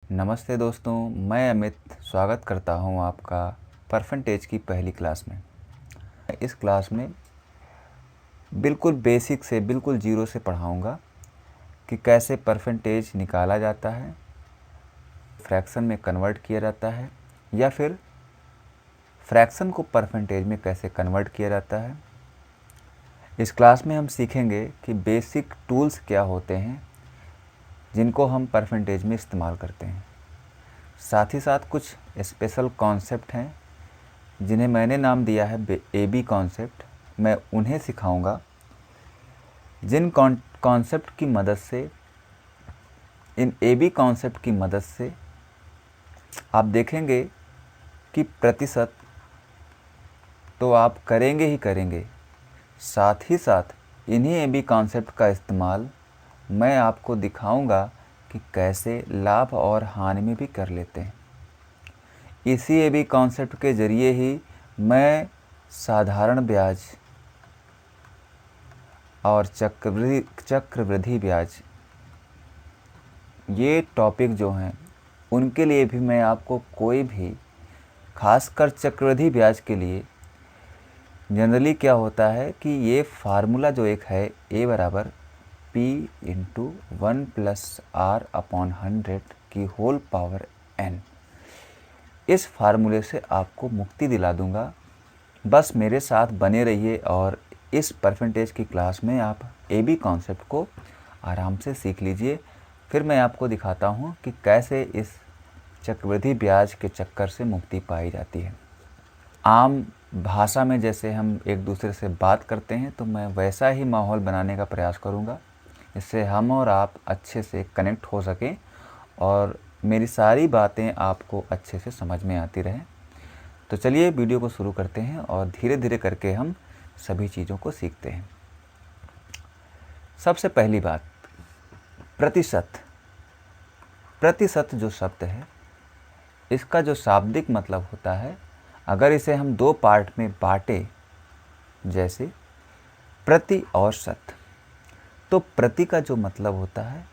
नमस्ते दोस्तों, मैं अमित स्वागत करता हूं आपका परसेंटेज की पहली क्लास में। इस क्लास में बिल्कुल बेसिक से बिल्कुल ज़ीरो से पढ़ाऊंगा कि कैसे परसेंटेज निकाला जाता है, फ्रैक्शन में कन्वर्ट किया जाता है या फिर फ्रैक्शन को परसेंटेज में कैसे कन्वर्ट किया जाता है। इस क्लास में हम सीखेंगे कि बेसिक टूल्स क्या होते हैं जिनको हम परसेंटेज में इस्तेमाल करते हैं। साथ ही साथ कुछ स्पेशल कॉन्सेप्ट हैं जिन्हें मैंने नाम दिया है AB कॉन्सेप्ट। मैं उन्हें सिखाऊंगा, जिन कॉन्सेप्ट की मदद से, इन AB कॉन्सेप्ट की मदद से आप देखेंगे कि प्रतिशत तो आप करेंगे ही करेंगे, साथ ही साथ इन्हीं AB कॉन्सेप्ट का इस्तेमाल मैं आपको दिखाऊंगा कि कैसे लाभ और हानि में भी कर लेते हैं। इसी AB कॉन्सेप्ट के ज़रिए ही मैं साधारण ब्याज और चक्रवृद्धि ब्याज, ये टॉपिक जो हैं उनके लिए भी मैं आपको कोई भी, खासकर चक्रवृद्धि ब्याज के लिए जनरली क्या होता है कि ये फार्मूला जो एक है A बराबर P into 1 plus R upon 100 की होल पावर N, इस फार्मूले से आपको मुक्ति दिला दूंगा। बस मेरे साथ बने रहिए और इस परसेंटेज की क्लास में आप AB कॉन्सेप्ट को आराम से सीख लीजिए। फिर मैं आपको दिखाता हूँ कि कैसे इस चक्रवृद्धि ब्याज के चक्कर से मुक्ति पाई जाती है। आम भाषा में जैसे हम एक दूसरे से बात करते हैं तो मैं वैसा ही माहौल बनाने का प्रयास करूँगा, इससे हम और आप अच्छे से कनेक्ट हो सकें और मेरी सारी बातें आपको अच्छे से समझ में आती रहें। तो चलिए वीडियो को शुरू करते हैं और धीरे धीरे करके हम सभी चीज़ों को सीखते हैं। सबसे पहली बात, प्रतिशत। प्रतिशत जो शब्द है, इसका जो शाब्दिक मतलब होता है, अगर इसे हम दो पार्ट में बांटे, जैसे प्रति और शत, तो प्रति का जो मतलब होता है,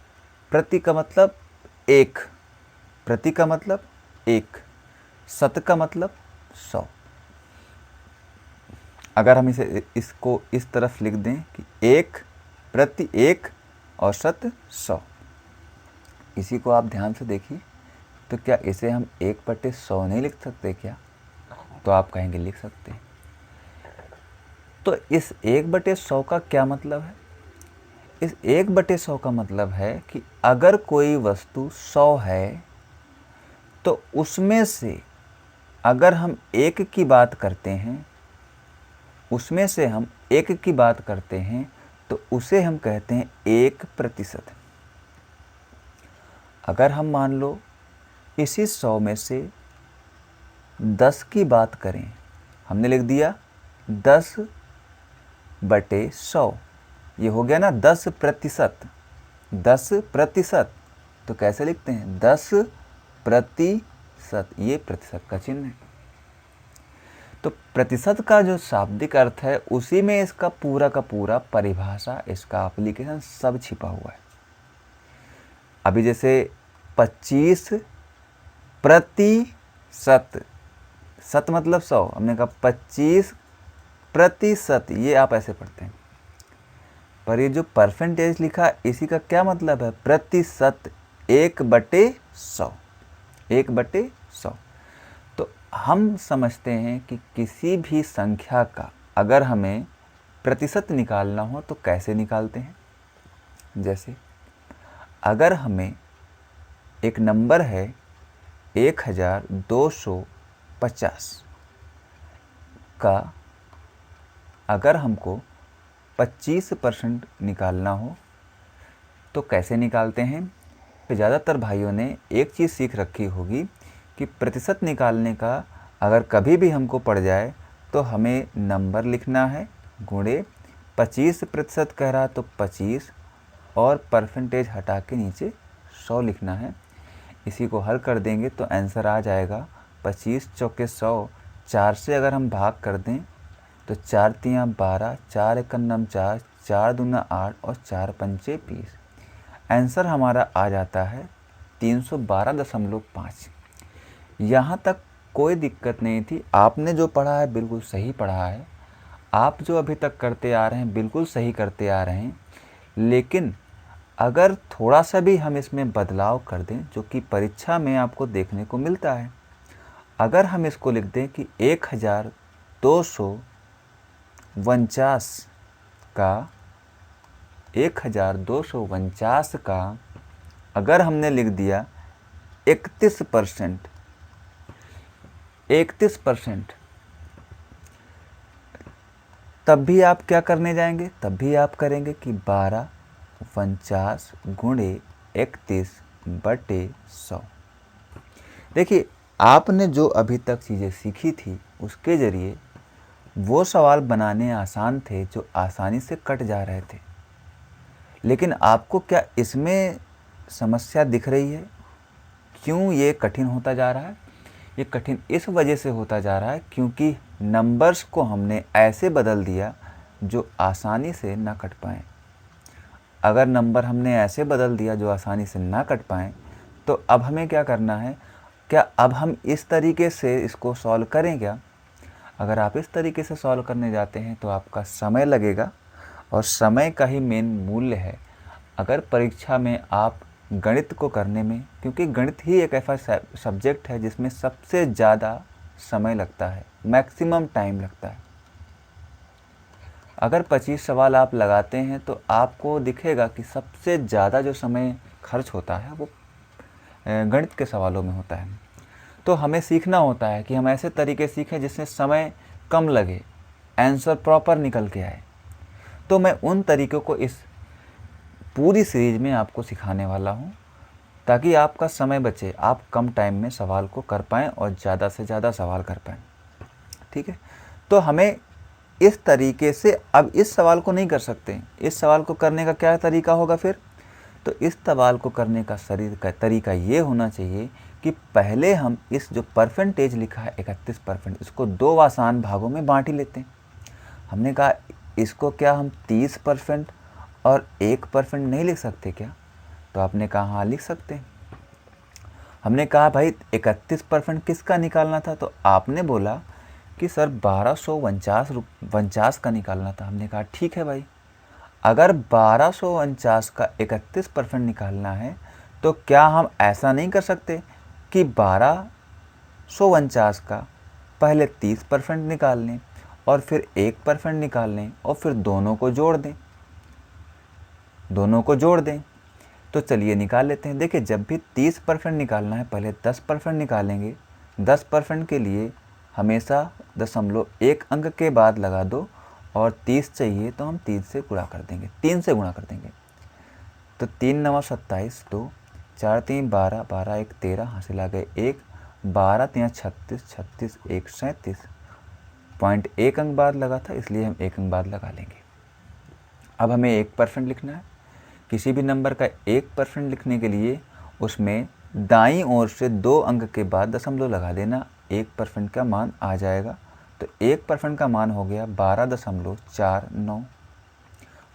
प्रति का मतलब एक, प्रति का मतलब एक, शत का मतलब 100। अगर हम इसको इस तरफ लिख दें कि एक प्रति एक और शत 100, इसी को आप ध्यान से देखिए, तो क्या इसे हम 1/100 नहीं लिख सकते क्या? तो आप कहेंगे लिख सकते हैं। तो इस 1/100 का क्या मतलब है? इस 1/100 का मतलब है कि अगर कोई वस्तु 100 है तो उसमें से अगर हम एक की बात करते हैं, उसमें से हम एक की बात करते हैं तो उसे हम कहते हैं 1%। अगर हम मान लो इसी 100 में से 10 की बात करें, हमने लिख दिया 10/100, ये हो गया ना 10%। 10%, तो कैसे लिखते हैं? 10%, ये प्रतिशत का चिन्ह है। तो प्रतिशत का जो शाब्दिक अर्थ है, उसी में इसका पूरा का पूरा परिभाषा, इसका एप्लीकेशन सब छिपा हुआ है। अभी जैसे 25%, शत मतलब 100, हमने कहा 25%, ये आप ऐसे पढ़ते हैं। पर ये जो परसेंटेज लिखा, इसी का क्या मतलब है? प्रतिशत, 1/100, 1/100। तो हम समझते हैं कि किसी भी संख्या का अगर हमें प्रतिशत निकालना हो तो कैसे निकालते हैं। जैसे अगर हमें एक नंबर है 1250 का, अगर हमको 25% निकालना हो तो कैसे निकालते हैं? ज़्यादातर भाइयों ने एक चीज़ सीख रखी होगी कि प्रतिशत निकालने का अगर कभी भी हमको पड़ जाए तो हमें नंबर लिखना है, गुणे 25% कह रहा तो 25 और परसेंटेज हटा के नीचे 100 लिखना है। इसी को हल कर देंगे तो आंसर आ जाएगा 25 चौके 100। 4 से अगर हम भाग कर दें तो 4 तियाँ 12, 4 एकम नम 4, 4 दूना 8 और 4 पंचे 20। आंसर हमारा आ जाता है 312.5। यहाँ तक कोई दिक्कत नहीं थी। आपने जो पढ़ा है बिल्कुल सही पढ़ा है, आप जो अभी तक करते आ रहे हैं बिल्कुल सही करते आ रहे हैं। लेकिन अगर थोड़ा सा भी हम इसमें बदलाव कर दें, जो कि परीक्षा में आपको देखने को मिलता है, अगर हम इसको लिख दें कि 1249 का अगर हमने लिख दिया 31%, तब भी आप क्या करने जाएंगे? तब भी आप करेंगे कि 1249 गुणे 31/100। देखिए, आपने जो अभी तक चीज़ें सीखी थी उसके ज़रिए वो सवाल बनाने आसान थे जो आसानी से कट जा रहे थे। लेकिन आपको क्या इसमें समस्या दिख रही है? क्यों ये कठिन होता जा रहा है? ये कठिन इस वजह से होता जा रहा है क्योंकि नंबर्स को हमने ऐसे बदल दिया जो आसानी से ना कट पाएँ। अगर नंबर हमने ऐसे बदल दिया जो आसानी से ना कट पाएँ, तो अब हमें क्या करना है? क्या अब हम इस तरीके से इसको सॉल्व करें क्या? अगर आप इस तरीके से सॉल्व करने जाते हैं तो आपका समय लगेगा, और समय का ही मेन मूल्य है। अगर परीक्षा में आप गणित को करने में, क्योंकि गणित ही एक ऐसा सब्जेक्ट है जिसमें सबसे ज़्यादा समय लगता है, मैक्सिमम टाइम लगता है। अगर 25 सवाल आप लगाते हैं तो आपको दिखेगा कि सबसे ज़्यादा जो समय खर्च होता है वो गणित के सवालों में होता है। तो हमें सीखना होता है कि हम ऐसे तरीके सीखें जिसमें समय कम लगे, आंसर प्रॉपर निकल के आए। तो मैं उन तरीक़ों को इस पूरी सीरीज़ में आपको सिखाने वाला हूँ ताकि आपका समय बचे, आप कम टाइम में सवाल को कर पाएँ और ज़्यादा से ज़्यादा सवाल कर पाएँ। ठीक है, तो हमें इस तरीके से अब इस सवाल को नहीं कर सकते। इस सवाल को करने का क्या तरीका होगा फिर? तो इस सवाल को करने का तरीका ये होना चाहिए कि पहले हम इस जो परसेंटेज लिखा है 31%, इसको 2 आसान भागों में बाँट ही लेते हैं। हमने कहा इसको क्या हम 30% और 1% नहीं लिख सकते क्या? तो आपने कहा हाँ लिख सकते हैं। हमने कहा भाई 31% किसका निकालना था? तो आपने बोला कि सर 1249 का निकालना था। हमने कहा ठीक है भाई, अगर 1249 का 31% निकालना है तो क्या हम ऐसा नहीं कर सकते कि 1249 का पहले 30% निकाल लें और फिर 1% निकाल लें और फिर दोनों को जोड़ दें? तो चलिए निकाल लेते हैं। देखिए, जब भी 30% निकालना है पहले 10% निकालेंगे। 10% के लिए हमेशा 0.1 अंक के बाद लगा दो, और 30 चाहिए तो हम 3 से गुणा कर देंगे, 3 से गुणा कर देंगे। तो 3 9 27, 2 4 3 12, 12 1 13, हासिल आ गए 1, 12 3 36, 36 1 37.1 अंक बाद लगा था, इसलिए हम 1 अंक बाद लगा लेंगे। अब हमें 1% लिखना है। किसी भी नंबर का 1% लिखने के लिए उसमें दाईं ओर से 2 अंक के बाद दशमलव लगा देना, 1% का मान आ जाएगा। तो 1% का मान हो गया 12.49।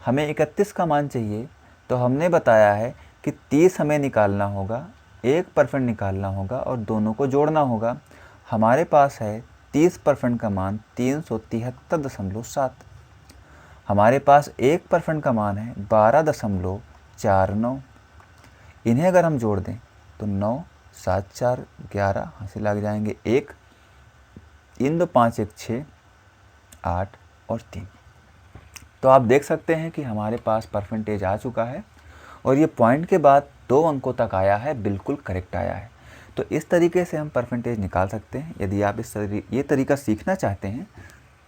हमें 31 का मान चाहिए, तो हमने बताया है कि 30 हमें निकालना होगा, 1% निकालना होगा और दोनों को जोड़ना होगा। हमारे पास है 30% का मान 373.7। हमारे पास 1% का मान है 12.49। इन्हें अगर हम जोड़ दें तो 9 7 4 11, हासिल लग जाएंगे 1, 3 2 5 1 6 8 और 3। तो आप देख सकते हैं कि हमारे पास परसेंटेज आ चुका है और ये पॉइंट के बाद 2 अंकों तक आया है, बिल्कुल करेक्ट आया है। तो इस तरीके से हम परसेंटेज निकाल सकते हैं। यदि आप ये तरीका सीखना चाहते हैं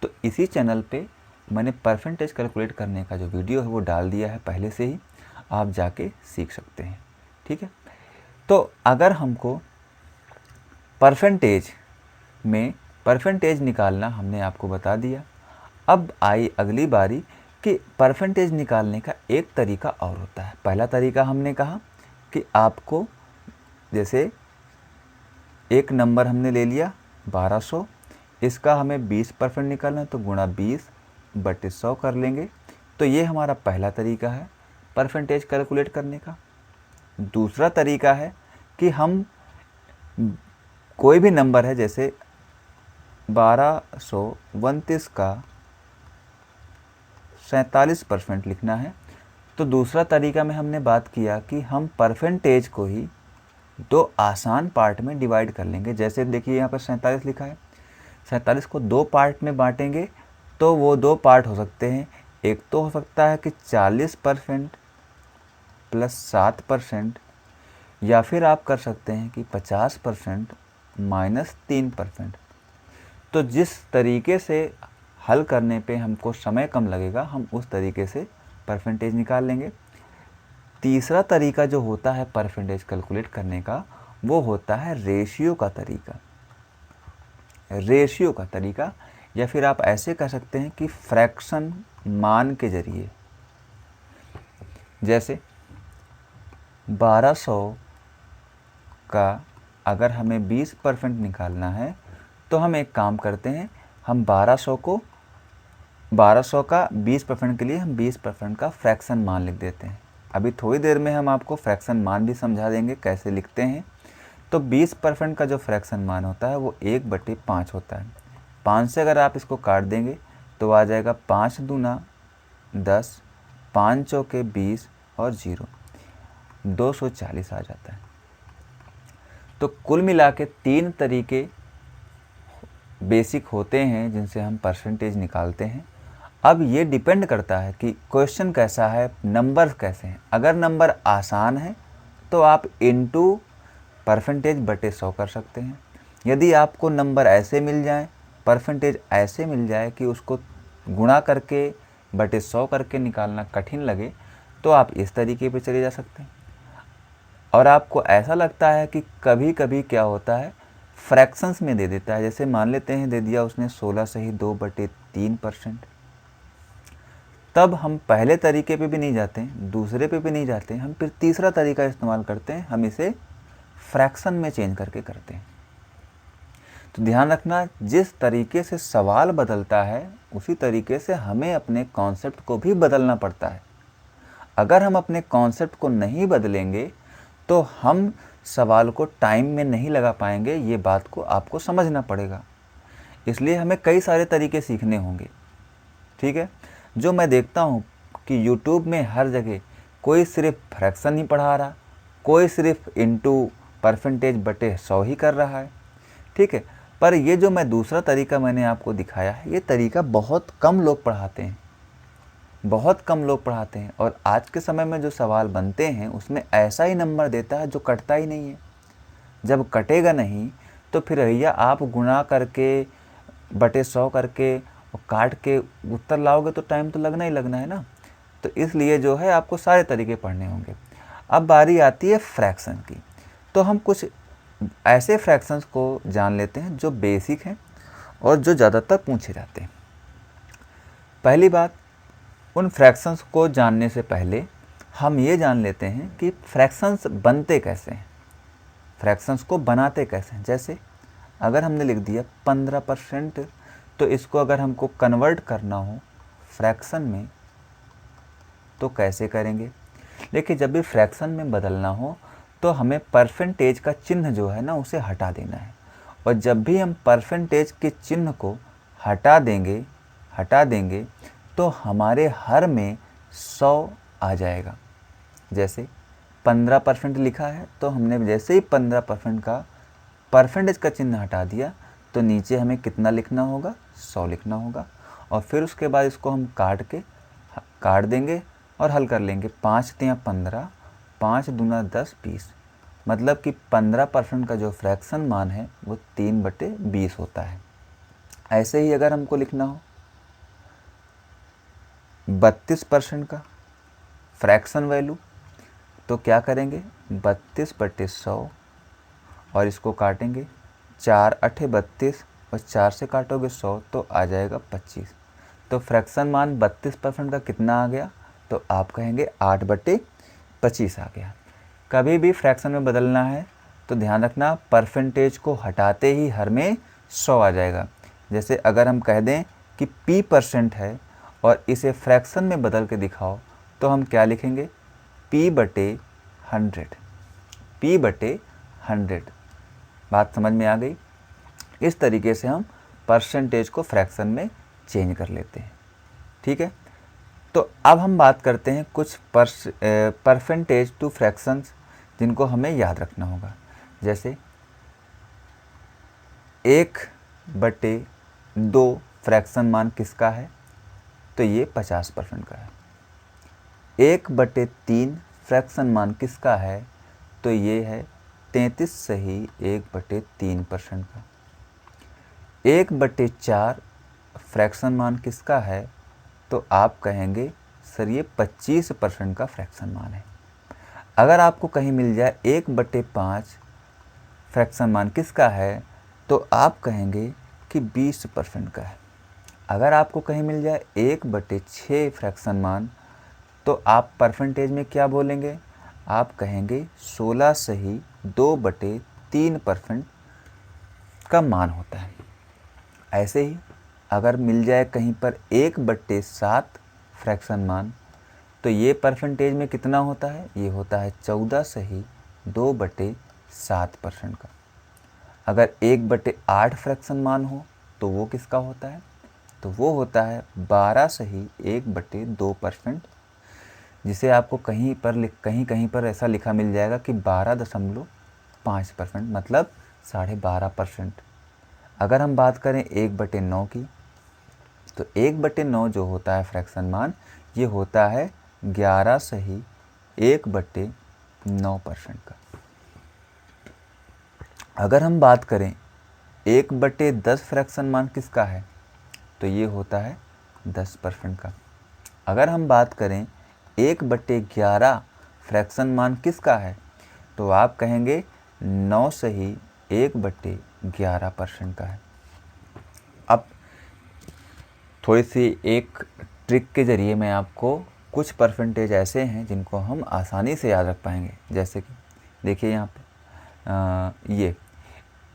तो इसी चैनल पे मैंने परसेंटेज कैलकुलेट करने का जो वीडियो है वो डाल दिया है पहले से ही, आप जाके सीख सकते हैं। ठीक है, तो अगर हमको परसेंटेज निकालना हमने आपको बता दिया। अब आई अगली बारी कि परसेंटेज निकालने का एक तरीका और होता है। पहला तरीका हमने कहा कि आपको, जैसे एक नंबर हमने ले लिया 1200, इसका हमें 20% निकालना है तो गुणा 20/100 कर लेंगे। तो ये हमारा पहला तरीका है परसेंटेज कैलकुलेट करने का। दूसरा तरीका है कि हम कोई भी नंबर है, जैसे 1229 का 47% लिखना है, तो दूसरा तरीका में हमने बात किया कि हम परसेंटेज को ही दो आसान पार्ट में डिवाइड कर लेंगे। जैसे देखिए यहाँ पर 47 लिखा है, 47 को दो पार्ट में बांटेंगे तो वो दो पार्ट हो सकते हैं। एक तो हो सकता है कि 40% प्लस 7%, या फिर आप कर सकते हैं कि 50% माइनस 3%। तो जिस तरीके से हल करने पे हमको समय कम लगेगा, हम उस तरीके से परसेंटेज निकाल लेंगे। तीसरा तरीका जो होता है परसेंटेज कैलकुलेट करने का, वो होता है रेशियो का तरीका। रेशियो का तरीका, या फिर आप ऐसे कह सकते हैं कि फ्रैक्शन मान के जरिए। जैसे 1200 का अगर हमें 20% निकालना है, तो हम एक काम करते हैं, हम 1200 का 20% के लिए हम 20% का फ्रैक्शन मान लिख देते हैं। अभी थोड़ी देर में हम आपको फ्रैक्शन मान भी समझा देंगे कैसे लिखते हैं। तो 20% का जो फ्रैक्शन मान होता है वो 1/5 होता है। 5 से अगर आप इसको काट देंगे तो आ जाएगा 5 दूना 10, 5 चौके 20 और 0, 240 आ जाता है। तो कुल मिला के 3 तरीके बेसिक होते हैं जिनसे हम परसेंटेज निकालते हैं। अब ये डिपेंड करता है कि क्वेश्चन कैसा है, नंबर्स कैसे हैं। अगर नंबर आसान है तो आप इनटू परसेंटेज बटे 100 कर सकते हैं। यदि आपको नंबर ऐसे मिल जाए, परसेंटेज ऐसे मिल जाए कि उसको गुणा करके बटे 100 करके निकालना कठिन लगे, तो आप इस तरीके पे चले जा सकते हैं। और आपको ऐसा लगता है कि कभी कभी क्या होता है, फ्रैक्शंस में दे देता है। जैसे मान लेते हैं दे दिया उसने 16 सही 2/3%, तब हम पहले तरीके पे भी नहीं जाते हैं, दूसरे पे भी नहीं जाते हैं, हम फिर तीसरा तरीका इस्तेमाल करते हैं, हम इसे फ्रैक्शन में चेंज करके करते हैं। तो ध्यान रखना, जिस तरीके से सवाल बदलता है उसी तरीके से हमें अपने कॉन्सेप्ट को भी बदलना पड़ता है। अगर हम अपने कॉन्सेप्ट को नहीं बदलेंगे तो हम सवाल को टाइम में नहीं लगा पाएंगे। ये बात को आपको समझना पड़ेगा। इसलिए हमें कई सारे तरीके सीखने होंगे। ठीक है, जो मैं देखता हूँ कि यूट्यूब में हर जगह कोई सिर्फ फ्रैक्शन ही पढ़ा रहा, कोई सिर्फ इनटू परसेंटेज बटे 100 ही कर रहा है। ठीक है, पर ये जो मैं दूसरा तरीका मैंने आपको दिखाया है, ये तरीका बहुत कम लोग पढ़ाते हैं, बहुत कम लोग पढ़ाते हैं। और आज के समय में जो सवाल बनते हैं उसमें ऐसा ही नंबर देता है जो कटता ही नहीं है। जब कटेगा नहीं तो फिर भैया आप गुणा करके बटे 100 करके और काट के उत्तर लाओगे तो टाइम तो लगना ही लगना है ना। तो इसलिए जो है आपको सारे तरीके पढ़ने होंगे। अब बारी आती है फ्रैक्शन की। तो हम कुछ ऐसे फ्रैक्शंस को जान लेते हैं जो बेसिक हैं और जो ज़्यादातर पूछे जाते हैं। पहली बात, उन फ्रैक्शंस को जानने से पहले हम ये जान लेते हैं कि फ्रैक्शंस बनते कैसे हैं, फ्रैक्शंस को बनाते कैसे हैं। जैसे अगर हमने लिख दिया 15%, तो इसको अगर हमको कन्वर्ट करना हो फ्रैक्शन में तो कैसे करेंगे। लेकिन जब भी फ्रैक्शन में बदलना हो तो हमें परसेंटेज का चिन्ह जो है ना उसे हटा देना है। और जब भी हम परसेंटेज के चिन्ह को हटा देंगे तो हमारे हर में 100 आ जाएगा। जैसे 15% लिखा है तो हमने जैसे ही 15% का परसेंटेज का चिन्ह हटा दिया तो नीचे हमें कितना लिखना होगा, 100 लिखना होगा। और फिर उसके बाद इसको हम काट देंगे और हल कर लेंगे। 5 तिया 15, 5 दूना 10, 20। मतलब कि 15% का जो फ्रैक्शन मान है वो 3/20 होता है। ऐसे ही अगर हमको लिखना हो 32% का फ्रैक्शन वैल्यू, तो क्या करेंगे, 32/100 और इसको काटेंगे। 4 8 32 और 4 से काटोगे 100 तो आ जाएगा 25। तो फ्रैक्शन मान 32% का कितना आ गया, तो आप कहेंगे 8/25 आ गया। कभी भी फ्रैक्शन में बदलना है तो ध्यान रखना, परसेंटेज को हटाते ही हर में 100 आ जाएगा। जैसे अगर हम कह दें कि p% है और इसे फ्रैक्शन में बदल के दिखाओ तो हम क्या लिखेंगे, p/100, p/100। 100। बात समझ में आ गई? इस तरीके से हम परसेंटेज को फ्रैक्शन में चेंज कर लेते हैं। ठीक है, तो अब हम बात करते हैं कुछ परसेंटेज टू फ्रैक्शंस जिनको हमें याद रखना होगा। जैसे 1/2 फ्रैक्शन मान किसका है? तो ये 50% का है। 1/3 फ्रैक्शन मान किसका है? तो ये है 33 सही 1/3% का। 1/4 फ्रैक्शन मान किसका है? तो आप कहेंगे सर ये 25% का फ्रैक्शन मान है। अगर आपको कहीं मिल जाए 1/5 फ्रैक्शन मान किसका है? तो आप कहेंगे कि 20% का है। अगर आपको कहीं मिल जाए 1/6 फ्रैक्शन मान, तो आप परसेंटेज में क्या बोलेंगे? आप कहेंगे 16 सही 2/3% का मान होता है। ऐसे ही अगर मिल जाए कहीं पर 1/7 फ्रैक्शन मान, तो ये परसेंटेज में कितना होता है? ये होता है 14 सही 2/7% का। अगर 1/8 फ्रैक्शन मान हो तो वो किसका होता है? तो वो होता है 12 सही 1/2%, जिसे आपको कहीं पर ऐसा लिखा मिल जाएगा कि 12.5%, मतलब 12.5%। अगर हम बात करें 1/9 की, तो 1/9 जो होता है फ्रैक्शन मान, ये होता है 11 सही 1/9% का। अगर हम बात करें 1/10 फ्रैक्शन मान किसका है? तो ये होता है 10% का। अगर हम बात करें 1/11 फ्रैक्शन मान किसका है? तो आप कहेंगे 9 सही 1/11% का है। अब थोड़ी सी एक ट्रिक के ज़रिए मैं आपको कुछ परसेंटेज ऐसे हैं जिनको हम आसानी से याद रख पाएंगे। जैसे कि देखिए यहाँ पे ये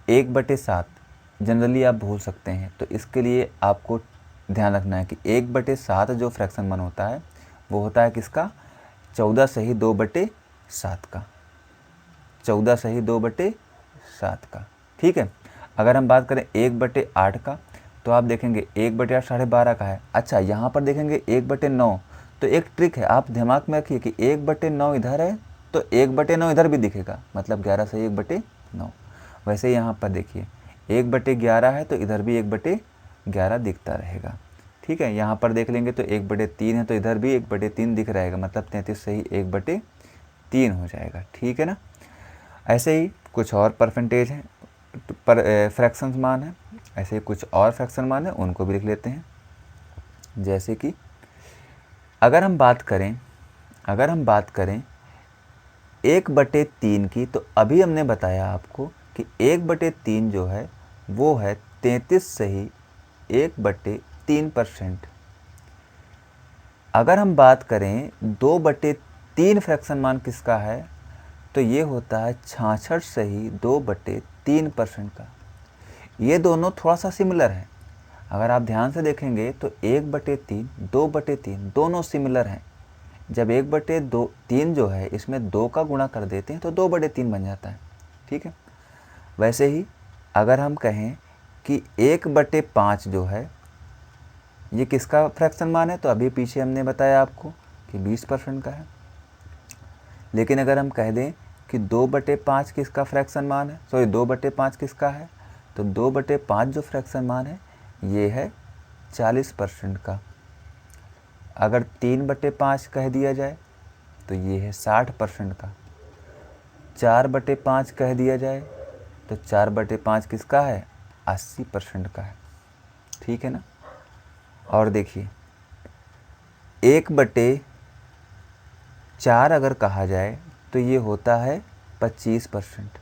1/7 जनरली आप भूल सकते हैं, तो इसके लिए आपको ध्यान रखना है कि 1/7 जो फ्रैक्शन मान होता है वो होता है किसका? 14 सही 2/7 का। 14 सही 2/7 का। ठीक है, अगर हम बात करें 1/8 का, तो आप देखेंगे 1/8 12.5 का है। अच्छा, यहाँ पर देखेंगे 1/9, तो एक ट्रिक है, आप दिमाग में रखिए कि 1/9 इधर है तो 1/9 इधर भी दिखेगा, मतलब 11 सही 1/9। वैसे यहाँ पर देखिए 1/11 है तो इधर भी 1/11 दिखता रहेगा। ठीक है, यहाँ पर देख लेंगे तो 1/3 है तो इधर भी 1/3 दिख रहेगा, मतलब 33 सही 1/3 हो जाएगा। ठीक है ना? ऐसे ही कुछ और परसेंटेज हैं पर फ्रैक्शंस मान है, ऐसे ही कुछ और फ्रैक्शन मान है, उनको भी लिख लेते हैं। जैसे कि अगर हम बात करें 1/3 की, तो अभी हमने बताया आपको कि 1/3 जो है वो है 33 सही 1/3%। अगर हम बात करें 2/3 फ्रैक्शन मान किसका है? तो ये होता है 66 सही 2/3% का। ये दोनों थोड़ा सा सिमिलर है। अगर आप ध्यान से देखेंगे तो 1/3 2/3 दोनों सिमिलर हैं। जब 1/3 जो है इसमें 2 का गुणा कर देते हैं तो 2/3 बन जाता है। ठीक है, वैसे ही अगर हम कहें कि 1/5 जो है ये किसका फ्रैक्शन मान है? तो अभी पीछे हमने बताया आपको कि 20% का है। लेकिन अगर हम कह दें कि 2/5 किसका फ्रैक्शन मान है, 2/5 किसका है? तो 2/5 जो फ्रैक्शन मान है ये है 40% का। अगर 3/5 कह दिया जाए तो ये है 60% का। 4/5 कह दिया जाए तो 4/5 किसका है? 80% का है। ठीक है ना? और देखिए 1/4 अगर कहा जाए तो ये होता है 25%।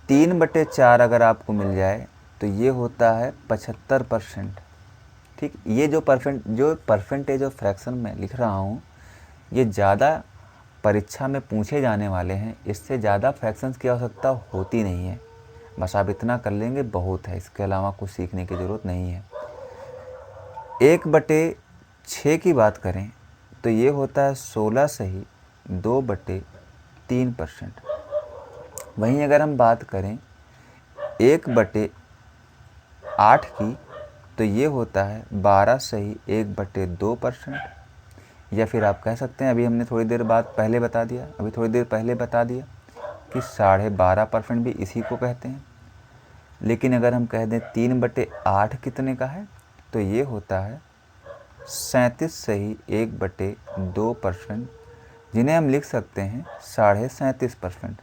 3/4 अगर आपको मिल जाए तो ये होता है 75%। ठीक, ये जो परसेंटेज ऑफ फ्रैक्शन मैं लिख रहा हूँ ये ज़्यादा परीक्षा में पूछे जाने वाले हैं। इससे ज़्यादा फ्रैक्शंस की आवश्यकता होती नहीं है, बस आप इतना कर लेंगे बहुत है, इसके अलावा कुछ सीखने की ज़रूरत नहीं है। 1/6 की बात करें तो ये होता है 16 सही 2/6 3%। वहीं अगर हम बात करें 1/8 की, तो ये होता है 12(1/2%। या फिर आप कह सकते हैं, अभी हमने थोड़ी देर पहले बता दिया कि 12.5% भी इसी को कहते हैं। लेकिन अगर हम कह दें 3/8 कितने का है, तो ये होता है 37(1/2%, जिन्हें हम लिख सकते हैं 37.5%।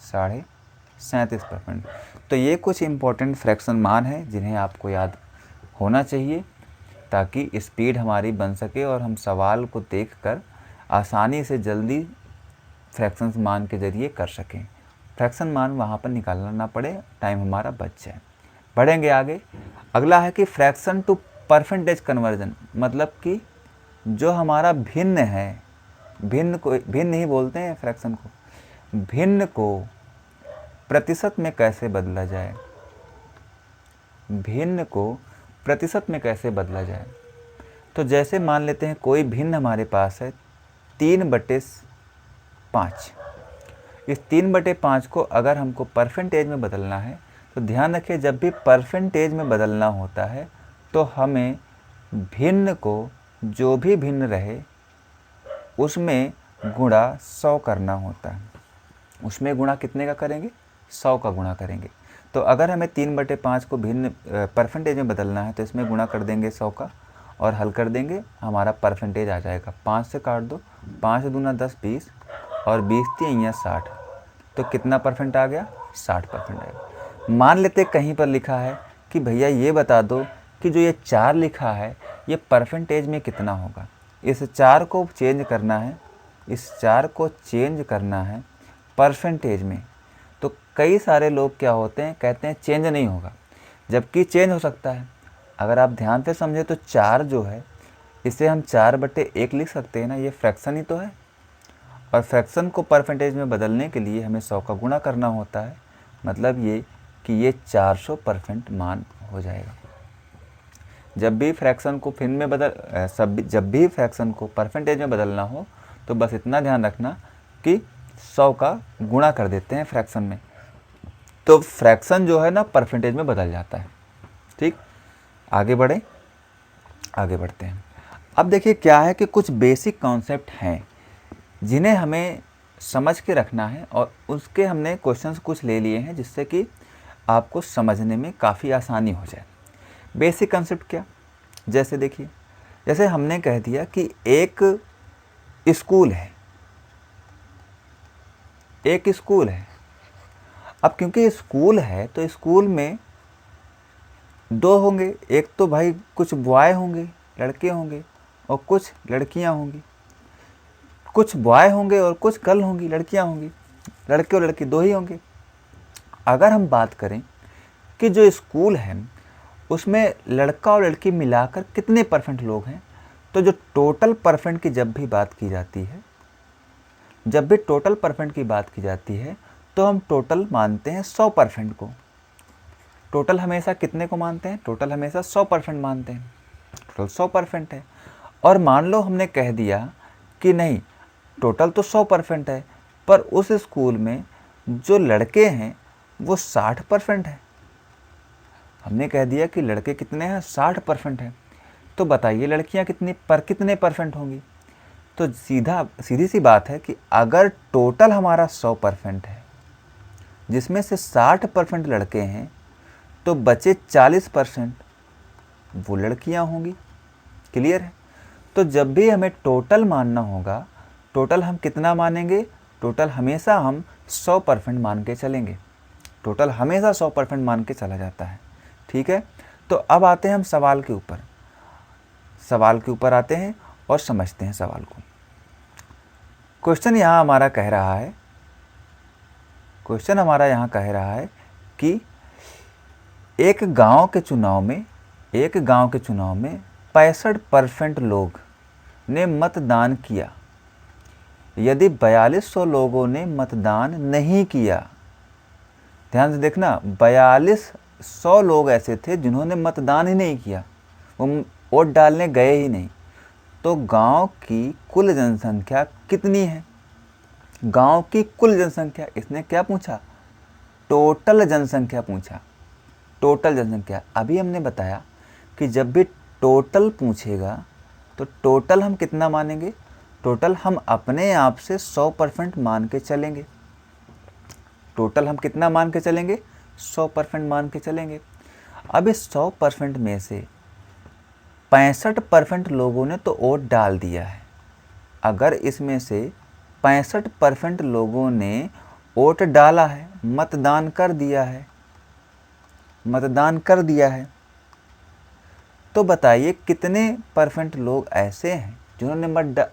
37.5%। तो ये कुछ इम्पोर्टेंट फ्रैक्शन मान हैं जिन्हें आपको याद होना चाहिए, ताकि स्पीड हमारी बन सके और हम सवाल को देखकर आसानी से जल्दी फ्रैक्शन मान के ज़रिए कर सकें, फ्रैक्शन मान वहाँ पर निकालना ना पड़े, टाइम हमारा बच जाए। बढ़ेंगे आगे। अगला है कि फ्रैक्शन टू परसेंटेज कन्वर्जन, मतलब कि जो हमारा भिन्न है, भिन्न ही बोलते हैं फ्रैक्शन को, भिन्न को प्रतिशत में कैसे बदला जाए, भिन्न को प्रतिशत में कैसे बदला जाए। तो जैसे मान लेते हैं कोई भिन्न हमारे पास है 3/5। इस 3/5 को अगर हमको परसेंटेज में बदलना है, तो ध्यान रखिए जब भी परसेंटेज में बदलना होता है तो हमें भिन्न को, जो भी भिन्न रहे उसमें गुणा 100 करना होता है। उसमें गुणा कितने का करेंगे? 100 का गुणा करेंगे। तो अगर हमें 3/5 को भिन्न परसेंटेज में बदलना है तो इसमें गुणा कर देंगे 100 का और हल कर देंगे, हमारा परसेंटेज आ जाएगा। 5 से काट दो, 5 दूना 10 20 और 20 3 60, तो कितना परसेंट आ गया? 60% आएगा। मान लेते कहीं पर लिखा है कि भैया ये बता दो कि जो ये 4 लिखा है ये परसेंटेज में कितना होगा। इस 4 को चेंज करना है, इस 4 को चेंज करना है परसेंटेज में। तो कई सारे लोग क्या होते हैं, कहते हैं चेंज नहीं होगा, जबकि चेंज हो सकता है। अगर आप ध्यान से समझे तो 4 जो है इसे हम 4/1 लिख सकते हैं ना, ये फ्रैक्शन ही तो है। और फ्रैक्शन को परसेंटेज में बदलने के लिए हमें 100 का गुणा करना होता है, मतलब ये कि ये 400% मान हो जाएगा। जब भी फ्रैक्शन को जब भी फ्रैक्शन को परसेंटेज में बदलना हो तो बस इतना ध्यान रखना कि 100 का गुणा कर देते हैं फ्रैक्शन में, तो फ्रैक्शन जो है ना परसेंटेज में बदल जाता है। ठीक, आगे बढ़ते हैं। अब देखिए क्या है कि कुछ बेसिक कॉन्सेप्ट हैं जिन्हें हमें समझ के रखना है, और उसके हमने क्वेश्चंस कुछ ले लिए हैं जिससे कि आपको समझने में काफ़ी आसानी हो जाए। बेसिक कॉन्सेप्ट क्या? जैसे देखिए, जैसे हमने कह दिया कि एक स्कूल है, एक स्कूल है। अब क्योंकि स्कूल है तो स्कूल में 2 होंगे, एक तो भाई कुछ बॉय होंगे, लड़के होंगे, और कुछ लड़कियां होंगी। कुछ बॉय होंगे और कुछ गर्ल होंगी, लड़कियां होंगी। लड़के और लड़की 2 ही होंगे। अगर हम बात करें कि जो स्कूल है उसमें लड़का और लड़की मिलाकर कितने परसेंट लोग हैं, तो जो टोटल परसेंट की जब भी बात की जाती है, जब भी टोटल परसेंट की बात की जाती है तो हम टोटल मानते हैं 100% को। टोटल हमेशा कितने को मानते हैं? टोटल हमेशा 100% मानते हैं। टोटल 100% है। और मान लो हमने कह दिया कि नहीं, टोटल तो 100% है, पर उस स्कूल में जो लड़के हैं वो 60% है। हमने कह दिया कि लड़के कितने हैं? 60% है। तो बताइए लड़कियां कितने परसेंट होंगी? तो सीधी सी बात है कि अगर टोटल हमारा 100% है, जिसमें से 60% लड़के हैं, तो बचे 40% वो लड़कियां होंगी। क्लियर है? तो जब भी हमें टोटल मानना होगा, टोटल हम कितना मानेंगे? टोटल हमेशा हम 100% मान के चलेंगे। टोटल हमेशा 100% मान के चला जाता है। ठीक है, तो अब आते हैं हम सवाल के ऊपर आते हैं और समझते हैं सवाल को। क्वेश्चन हमारा यहाँ कह रहा है कि एक गांव के चुनाव में 65% लोग ने मतदान किया। यदि 4200 लोगों ने मतदान नहीं किया, ध्यान से देखना, 4200 लोग ऐसे थे जिन्होंने मतदान ही नहीं किया, वो वोट डालने गए ही नहीं, तो गांव की कुल जनसंख्या कितनी है? गांव की कुल जनसंख्या। इसने क्या पूछा? टोटल जनसंख्या पूछा। टोटल जनसंख्या। अभी हमने बताया कि जब भी टोटल पूछेगा तो टोटल हम कितना मानेंगे? टोटल हम अपने आप से 100% मान के चलेंगे। टोटल हम कितना मान के चलेंगे? 100% मान के चलेंगे। अब इस 100% में से 65% लोगों ने तो वोट डाल दिया है। अगर इसमें से 65% लोगों ने वोट डाला है, मतदान कर दिया है, मतदान कर दिया है, तो बताइए कितने परसेंट लोग ऐसे हैं जिन्होंने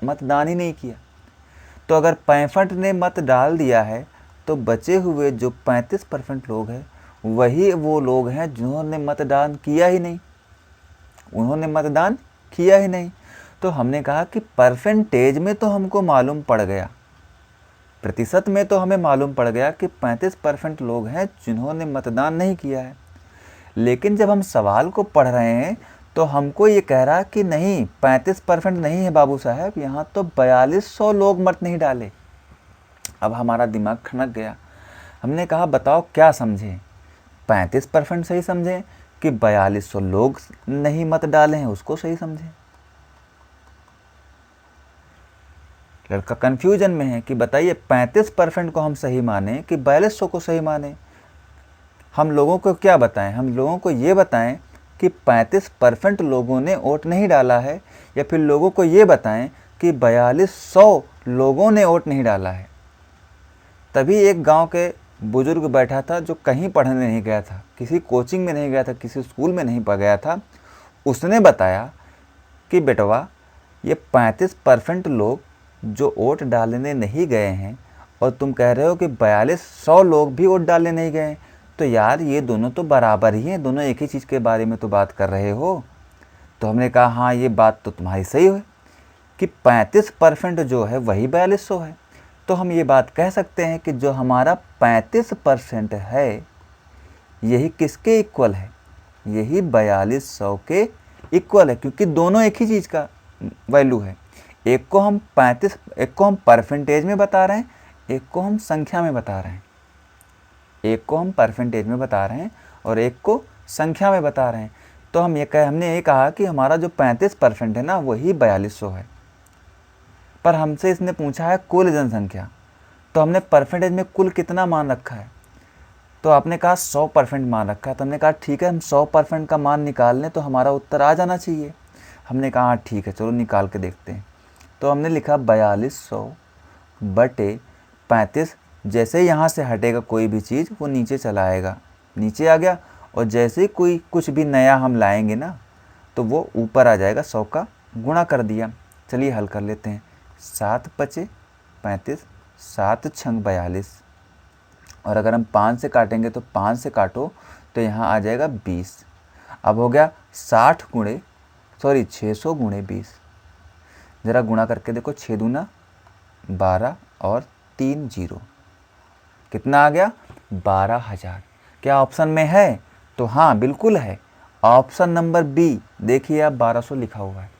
मतदान ही नहीं किया? तो अगर 65 ने मत डाल दिया है तो बचे हुए जो 35% लोग हैं वही वो लोग हैं जिन्होंने मतदान किया ही नहीं। उन्होंने मतदान किया ही नहीं। तो हमने कहा कि परसेंटेज में तो हमको मालूम पड़ गया, प्रतिशत में तो हमें मालूम पड़ गया कि 35% लोग हैं जिन्होंने मतदान नहीं किया है। लेकिन जब हम सवाल को पढ़ रहे हैं तो हमको ये कह रहा कि नहीं, 35% नहीं है बाबू साहब, यहाँ तो 4200 लोग मत नहीं डाले। अब हमारा दिमाग खनक गया। हमने कहा बताओ क्या समझें, 35% सही समझें कि 4200 लोग नहीं मत डाले हैं उसको सही समझें? लड़का कन्फ्यूजन में है कि बताइए 35% को हम सही माने कि 4200 को सही माने। हम लोगों को क्या बताएं? हम लोगों को ये बताएं कि 35% लोगों ने वोट नहीं डाला है, या फिर लोगों को ये बताएं कि 4200 लोगों ने वोट नहीं डाला है। तभी एक गांव के बुजुर्ग बैठा था जो कहीं पढ़ने नहीं गया था, किसी कोचिंग में नहीं गया था, किसी स्कूल में नहीं पढ़ गया था। उसने बताया कि बेटवा ये 35% लोग जो वोट डालने नहीं गए हैं और तुम कह रहे हो कि 4200 लोग भी वोट डालने नहीं गए, तो यार ये दोनों तो बराबर ही हैं, दोनों एक ही चीज़ के बारे में तो बात कर रहे हो। तो हमने कहा हाँ ये बात तो तुम्हारी सही है कि 35% जो है वही 4200 है। तो हम ये बात कह सकते हैं कि जो हमारा 35% है यही किसके इक्वल है? यही 4200 के इक्वल है, क्योंकि दोनों एक ही चीज़ का वैल्यू है। एक को हम परसेंटेज में बता रहे हैं, एक को हम संख्या में बता रहे हैं। एक को हम परसेंटेज में बता रहे हैं और एक को संख्या में बता रहे हैं। तो हमने ये कहा कि हमारा जो 35% है ना वही 4200 है। पर हमसे इसने पूछा है कुल जनसंख्या, तो हमने परसेंटेज में कुल कितना मान रखा है? तो आपने कहा 100% मान रखा है। तो हमने कहा ठीक है, हम 100% का मान निकाल लें तो हमारा उत्तर आ जाना चाहिए। हमने कहा ठीक है चलो निकाल के देखते हैं। तो हमने लिखा 4200 बटे 35। जैसे ही यहाँ से हटेगा कोई भी चीज़ वो नीचे चला आएगा, नीचे आ गया, और जैसे ही कोई कुछ भी नया हम लाएंगे ना तो वो ऊपर आ जाएगा। 100 का गुणा कर दिया। चलिए हल कर लेते हैं। 7 पचे 35, 7 छंग 42, और अगर हम 5 से काटेंगे तो 5 से काटो तो यहाँ आ जाएगा 20। अब हो गया 600 गुणे 20। ज़रा गुणा करके देखो, 6 दूना 12 और 3 0, कितना आ गया? 12,000। क्या ऑप्शन में है? तो हाँ बिल्कुल है। ऑप्शन नंबर बी देखिए आप 1200 लिखा हुआ है।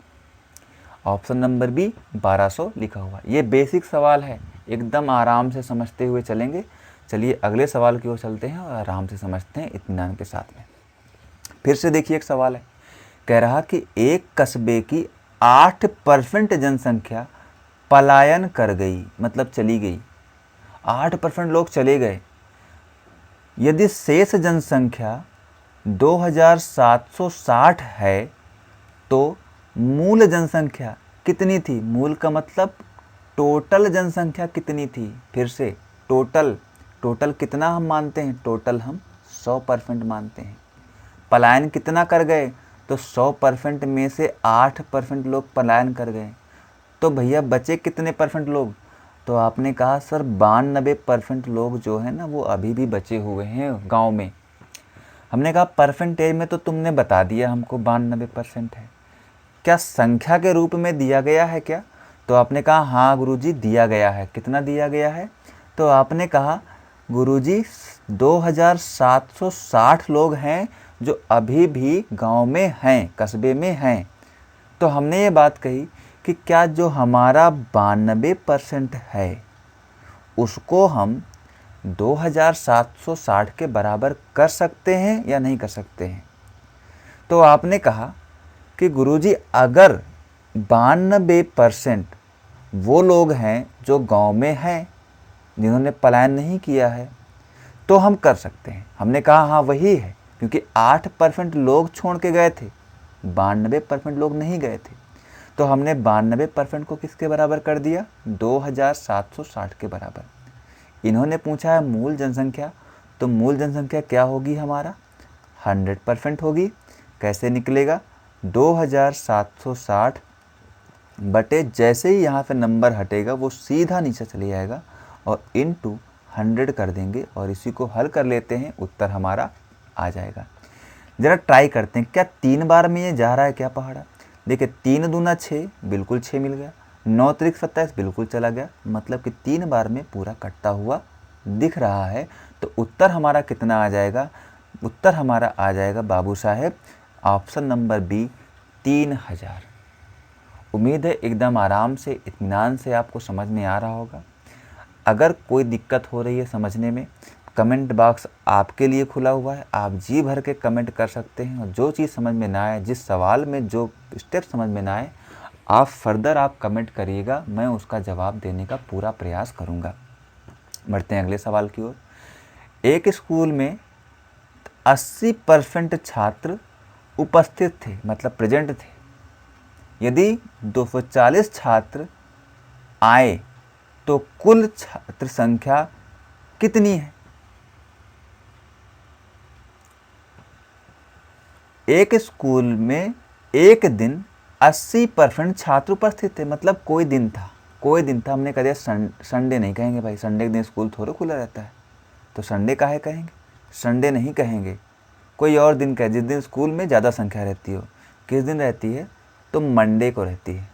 ऑप्शन नंबर बी 1200 लिखा हुआ है। ये बेसिक सवाल है, एकदम आराम से समझते हुए चलेंगे। चलिए अगले सवाल की ओर चलते हैं और आराम से समझते हैं इत्मीनान के साथ में। फिर से देखिए एक सवाल है, कह रहा कि एक कस्बे की 8% जनसंख्या पलायन कर गई, मतलब चली गई। 8% लोग चले गए। यदि शेष जनसंख्या 2760 है तो मूल जनसंख्या कितनी थी? मूल का मतलब टोटल जनसंख्या कितनी थी? फिर से टोटल कितना हम मानते हैं? टोटल हम 100% मानते हैं। पलायन कितना कर गए? तो 100% में से 8% लोग पलायन कर गए। तो भैया बचे कितने परसेंट लोग? तो आपने कहा सर 92% लोग जो है ना वो अभी भी बचे हुए हैं गांव में। हमने कहा परसेंटेज में तो तुमने बता दिया हमको 92% है, क्या संख्या के रूप में दिया गया है क्या? तो आपने कहा हाँ गुरुजी दिया गया है। कितना दिया गया है? तो आपने कहा गुरुजी 2760 लोग हैं जो अभी भी गांव में हैं, कस्बे में हैं। तो हमने ये बात कही कि क्या जो हमारा 92% है उसको हम 2760 के बराबर कर सकते हैं या नहीं कर सकते हैं। तो आपने कहा कि गुरुजी अगर 92% वो लोग हैं जो गांव में हैं, जिन्होंने पलायन नहीं किया है, तो हम कर सकते हैं। हमने कहा हाँ वही है, क्योंकि 8% लोग छोड़ के गए थे, 92% लोग नहीं गए थे। तो हमने 92% को किसके बराबर कर दिया, 2760 के बराबर। इन्होंने पूछा है मूल जनसंख्या, तो मूल जनसंख्या क्या होगी हमारा, 100% होगी। कैसे निकलेगा, 2760 बटे जैसे ही यहाँ पे नंबर हटेगा वो सीधा नीचे चले जाएगा और इनटू 100 कर देंगे और इसी को हल कर लेते हैं, उत्तर हमारा आ जाएगा। ज़रा ट्राई करते हैं, क्या 3 बार में ये जा रहा है क्या पहाड़ा। देखिए 3 दूना 6, बिल्कुल 6 मिल गया, 9 त्रिक 27 बिल्कुल चला गया, मतलब कि 3 बार में पूरा कटता हुआ दिख रहा है। तो उत्तर हमारा कितना आ जाएगा, उत्तर हमारा आ जाएगा बाबू साहेब ऑप्शन नंबर बी, 3000। उम्मीद है एकदम आराम से इत्मीनान से आपको समझ में आ रहा होगा। अगर कोई दिक्कत हो रही है समझने में, कमेंट बॉक्स आपके लिए खुला हुआ है, आप जी भर के कमेंट कर सकते हैं। और जो चीज़ समझ में ना आए, जिस सवाल में जो स्टेप समझ में ना आए, आप फर्दर आप कमेंट करिएगा, मैं उसका जवाब देने का पूरा प्रयास करूँगा। बढ़ते हैं अगले सवाल की ओर। एक स्कूल में 80% छात्र उपस्थित थे, मतलब प्रेजेंट थे। यदि 240 छात्र आए तो कुल छात्र संख्या कितनी है। एक स्कूल में एक दिन 80% छात्र उपस्थित थे, मतलब कोई दिन था, कोई दिन था। हमने कह दिया संडे नहीं कहेंगे भाई, संडे के दिन स्कूल थोड़ा खुला रहता है, तो संडे काहे कहेंगे, संडे नहीं कहेंगे, कोई और दिन कहे जिस दिन स्कूल में ज़्यादा संख्या रहती हो। किस दिन रहती है, तो मंडे को रहती है।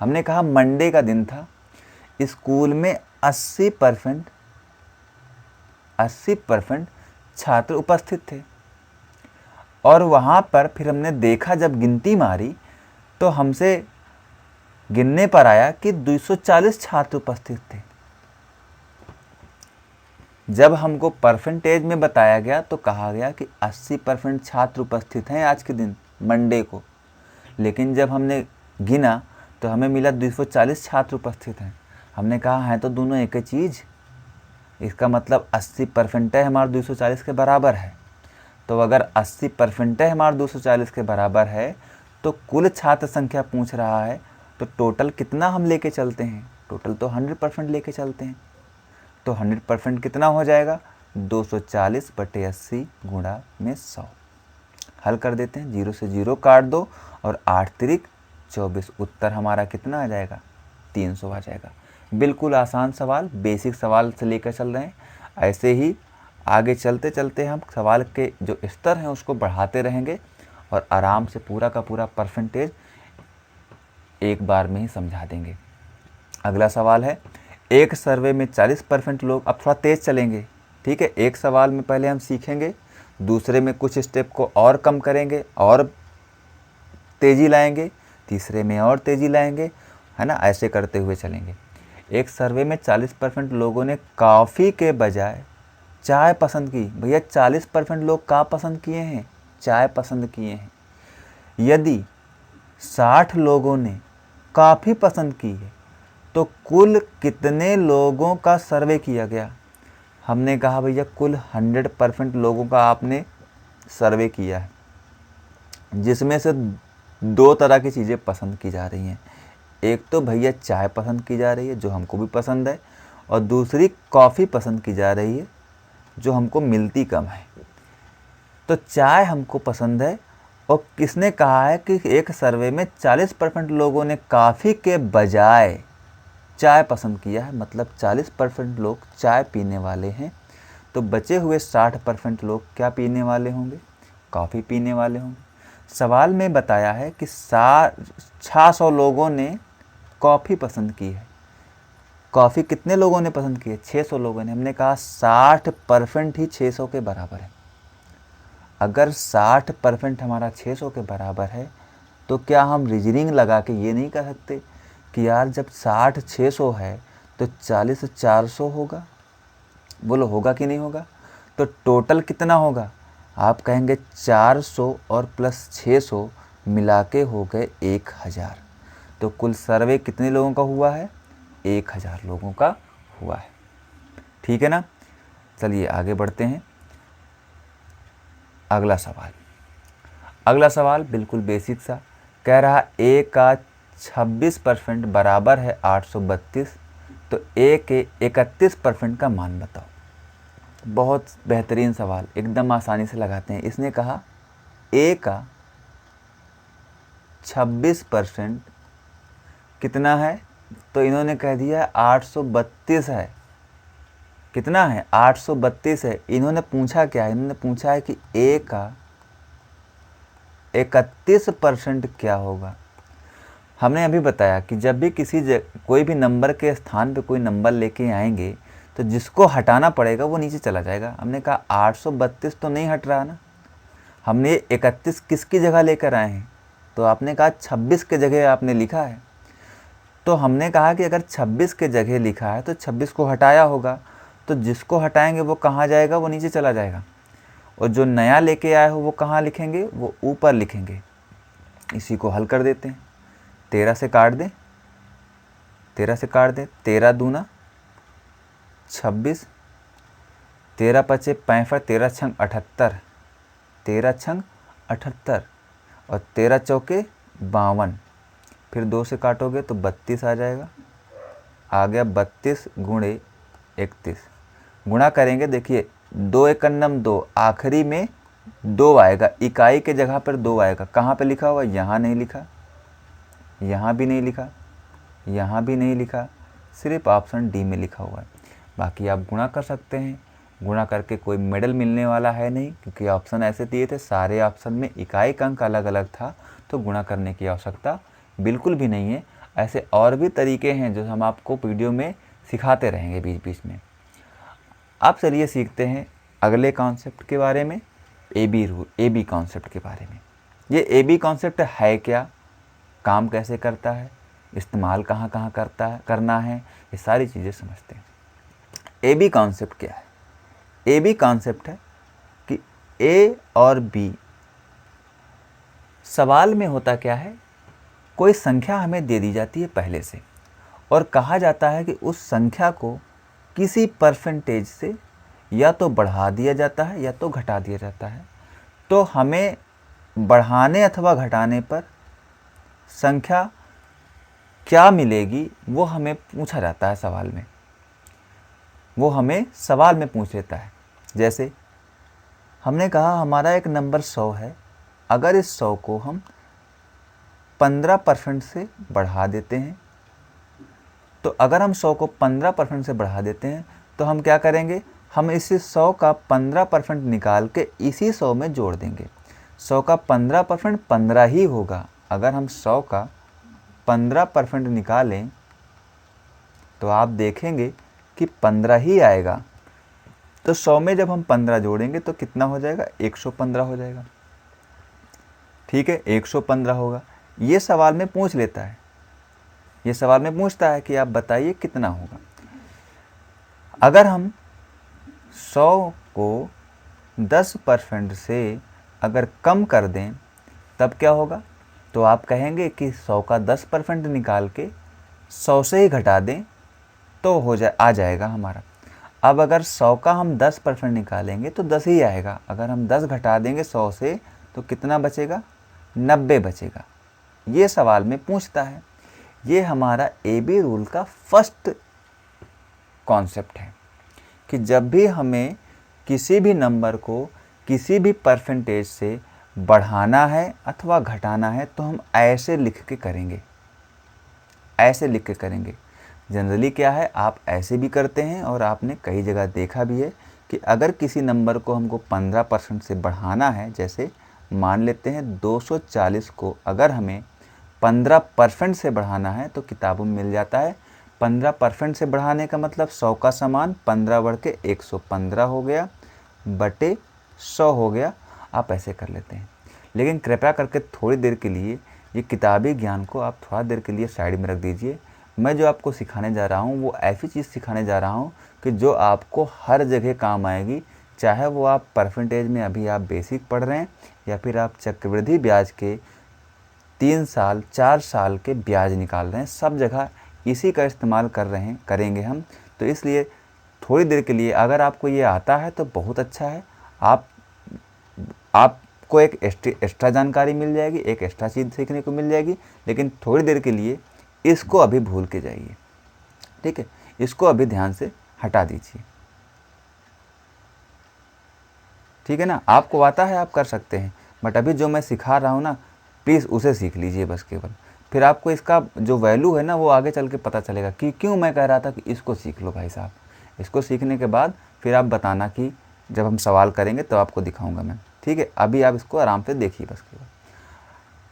हमने कहा मंडे का दिन था, स्कूल में 80% छात्र उपस्थित थे। और वहाँ पर फिर हमने देखा, जब गिनती मारी तो हमसे गिनने पर आया कि 240 छात्र उपस्थित थे। जब हमको परसेंटेज में बताया गया तो कहा गया कि 80% छात्र उपस्थित हैं आज के दिन मंडे को, लेकिन जब हमने गिना तो हमें मिला 240 छात्र उपस्थित हैं। हमने कहा है तो दोनों एक ही चीज़, इसका मतलब 80% हमारा 240 के बराबर है। तो अगर 80% हमारा 240 के बराबर है तो कुल छात्र संख्या पूछ रहा है, तो टोटल कितना हम लेके चलते हैं, टोटल तो 100% लेके चलते हैं। तो 100% कितना हो जाएगा, 240 बटे 80 गुणा में 100। हल कर देते हैं, 0 से 0 काट दो और 8 तिरिक 24, उत्तर हमारा कितना आ जाएगा, 300 आ जाएगा। बिल्कुल आसान सवाल, बेसिक सवाल से लेकर चल रहे हैं। ऐसे ही आगे चलते चलते हम सवाल के जो स्तर हैं उसको बढ़ाते रहेंगे और आराम से पूरा का पूरा परसेंटेज एक बार में ही समझा देंगे। अगला सवाल है, एक सर्वे में 40% लोग, अब थोड़ा तेज़ चलेंगे, ठीक है। एक सवाल में पहले हम सीखेंगे, दूसरे में कुछ स्टेप को और कम करेंगे और तेज़ी लाएंगे, तीसरे में और तेज़ी लाएंगे, है ना, ऐसे करते हुए चलेंगे। एक सर्वे में 40% लोगों ने कॉफ़ी के बजाय चाय पसंद की। भैया 40% लोग क्या पसंद किए हैं, चाय पसंद किए हैं। यदि 60 लोगों ने कॉफ़ी पसंद की है तो कुल कितने लोगों का सर्वे किया गया। हमने कहा भैया कुल 100% लोगों का आपने सर्वे किया है, जिसमें से 2 तरह की चीज़ें पसंद की जा रही हैं। एक तो भैया चाय पसंद की जा रही है जो हमको भी पसंद है, और दूसरी कॉफ़ी पसंद की जा रही है जो हमको मिलती कम है। तो चाय हमको पसंद है, और किसने कहा है कि एक सर्वे में 40% लोगों ने कॉफ़ी के बजाय चाय पसंद किया है, मतलब 40% लोग चाय पीने वाले हैं। तो बचे हुए 60% लोग क्या पीने वाले होंगे, कॉफ़ी पीने वाले होंगे। सवाल में बताया है कि 600 लोगों ने कॉफ़ी पसंद की है। कॉफ़ी कितने लोगों ने पसंद की है, 600 लोगों ने। हमने कहा 60% ही 600 के बराबर है। अगर 60% हमारा 600 के बराबर है तो क्या हम रीजनिंग लगा के ये नहीं कह सकते कि यार जब 60 600 है तो 40 400 होगा? बोलो होगा कि नहीं होगा? तो टोटल कितना होगा? आप कहेंगे 400 और प्लस 600 मिला के हो गए 1000। तो कुल सर्वे कितने लोगों का हुआ है? 1000 लोगों का हुआ है। ठीक है ना? चलिए आगे बढ़ते हैं। अगला सवाल बिल्कुल बेसिक सा कह रहा, a का 26% बराबर है 832, तो a के 31% का मान बताओ। बहुत बेहतरीन सवाल, एकदम आसानी से लगाते हैं। इसने कहा a का 26% कितना है, तो इन्होंने कह दिया 832 है। कितना है? 832 है। इन्होंने पूछा क्या है? इन्होंने पूछा है कि a का 31% क्या होगा। हमने अभी बताया कि जब भी कोई भी नंबर के स्थान पे कोई नंबर लेके आएंगे तो जिसको हटाना पड़ेगा वो नीचे चला जाएगा। हमने कहा 832 तो नहीं हट रहा ना, हमने 31 किसकी जगह लेकर आए हैं? तो आपने कहा 26 के जगह आपने लिखा है। तो हमने कहा कि अगर 26 के जगह लिखा है तो 26 को हटाया होगा, तो जिसको हटाएंगे वो कहाँ जाएगा? वो नीचे चला जाएगा। और जो नया लेके आए हो वो कहाँ लिखेंगे? वो ऊपर लिखेंगे। इसी को हल कर देते हैं। 13 से काट दें, 13 दूना 26, 13 पचे 65, 13 छंग 78, 13 छंग 78 और 13 चौके 52। फिर 2 से काटोगे तो 32 आ जाएगा। आ गया 32 गुणे 31। गुणा करेंगे, देखिए 2 एकन्नम 2, आखिरी में 2 आएगा, इकाई के जगह पर 2 आएगा। कहाँ पे लिखा हुआ? यहाँ नहीं लिखा, यहाँ भी नहीं लिखा, यहाँ भी नहीं लिखा, सिर्फ ऑप्शन डी में लिखा हुआ है। बाकी आप गुणा कर सकते हैं। गुणा करके कोई मेडल मिलने वाला है नहीं, क्योंकि ऑप्शन ऐसे दिए थे, सारे ऑप्शन में इकाई का अंक अलग अलग था, तो गुणा करने की आवश्यकता बिल्कुल भी नहीं है। ऐसे और भी तरीके हैं जो हम आपको वीडियो में सिखाते रहेंगे बीच बीच में। अब चलिए सीखते हैं अगले कॉन्सेप्ट के बारे में, ए बी कॉन्सेप्ट के बारे में। ये ए बी कॉन्सेप्ट है क्या, काम कैसे करता है, इस्तेमाल कहाँ कहाँ करना है, ये सारी चीज़ें समझते हैं। ए बी कॉन्सेप्ट क्या है? ए बी कॉन्सेप्ट है कि ए और बी, सवाल में होता क्या है, कोई संख्या हमें दे दी जाती है पहले से और कहा जाता है कि उस संख्या को किसी परसेंटेज से या तो बढ़ा दिया जाता है या तो घटा दिया जाता है। तो हमें बढ़ाने अथवा घटाने पर संख्या क्या मिलेगी वो हमें पूछा जाता है सवाल में। वो हमें सवाल में पूछ लेता है। जैसे हमने कहा हमारा एक नंबर 100 है, अगर इस 100 को हम 15% से बढ़ा देते हैं, तो अगर हम 100 को 15% से बढ़ा देते हैं तो हम क्या करेंगे? हम इसी 100 का 15% निकाल के इसी 100 में जोड़ देंगे। 100 का 15% 15 ही होगा। अगर हम 100 का 15% निकालें तो आप देखेंगे कि 15 ही आएगा। तो 100 में जब हम 15 जोड़ेंगे तो कितना हो जाएगा? 115 हो जाएगा। ठीक है, 115 होगा। ये सवाल में पूछ लेता है, ये सवाल में पूछता है कि आप बताइए कितना होगा। अगर हम 100 को 10% से अगर कम कर दें तब क्या होगा? तो आप कहेंगे कि 100 का 10% निकाल के 100 से ही घटा दें तो आ जाएगा हमारा। अब अगर 100 का हम 10% निकालेंगे तो 10 ही आएगा। अगर हम 10 घटा देंगे 100 से तो कितना बचेगा? 90 बचेगा। ये सवाल में पूछता है। ये हमारा ए बी रूल का फर्स्ट कॉन्सेप्ट है कि जब भी हमें किसी भी नंबर को किसी भी परसेंटेज से बढ़ाना है अथवा घटाना है तो हम ऐसे लिख के करेंगे, ऐसे लिख के करेंगे। जनरली क्या है, आप ऐसे भी करते हैं और आपने कई जगह देखा भी है कि अगर किसी नंबर को हमको 15% से बढ़ाना है, जैसे मान लेते हैं 240 को अगर हमें 15% से बढ़ाना है तो किताबों में मिल जाता है 15% से बढ़ाने का मतलब 100 का समान 15 बढ़ के 115 हो गया बटे 100 हो गया। आप ऐसे कर लेते हैं। लेकिन कृपया करके थोड़ी देर के लिए ये किताबी ज्ञान को आप थोड़ा देर के लिए साइड में रख दीजिए। मैं जो आपको सिखाने जा रहा हूँ वो ऐसी चीज़ सिखाने जा रहा हूँ कि जो आपको हर जगह काम आएगी, चाहे वो आप परसेंटेज में अभी आप बेसिक पढ़ रहे हैं या फिर आप चक्रवृद्धि ब्याज के 3 साल 4 साल के ब्याज निकाल रहे हैं, सब जगह इसी का इस्तेमाल करेंगे हम। तो इसलिए थोड़ी देर के लिए अगर आपको ये आता है तो बहुत अच्छा है, आपको एक एक्स्ट्रा जानकारी मिल जाएगी, एक एक्स्ट्रा चीज़ सीखने को मिल जाएगी। लेकिन थोड़ी देर के लिए इसको अभी भूल के जाइए, ठीक है, इसको अभी ध्यान से हटा दीजिए, ठीक है ना। आपको आता है, आप कर सकते हैं, बट अभी जो मैं सिखा रहा हूँ ना, प्लीज़ उसे सीख लीजिए बस केवल। फिर आपको इसका जो वैल्यू है ना वो आगे चल के पता चलेगा कि क्यों मैं कह रहा था कि इसको सीख लो भाई साहब। इसको सीखने के बाद फिर आप बताना कि जब हम सवाल करेंगे तो आपको दिखाऊंगा मैं, ठीक है। अभी आप इसको आराम से देखिए बस केवल।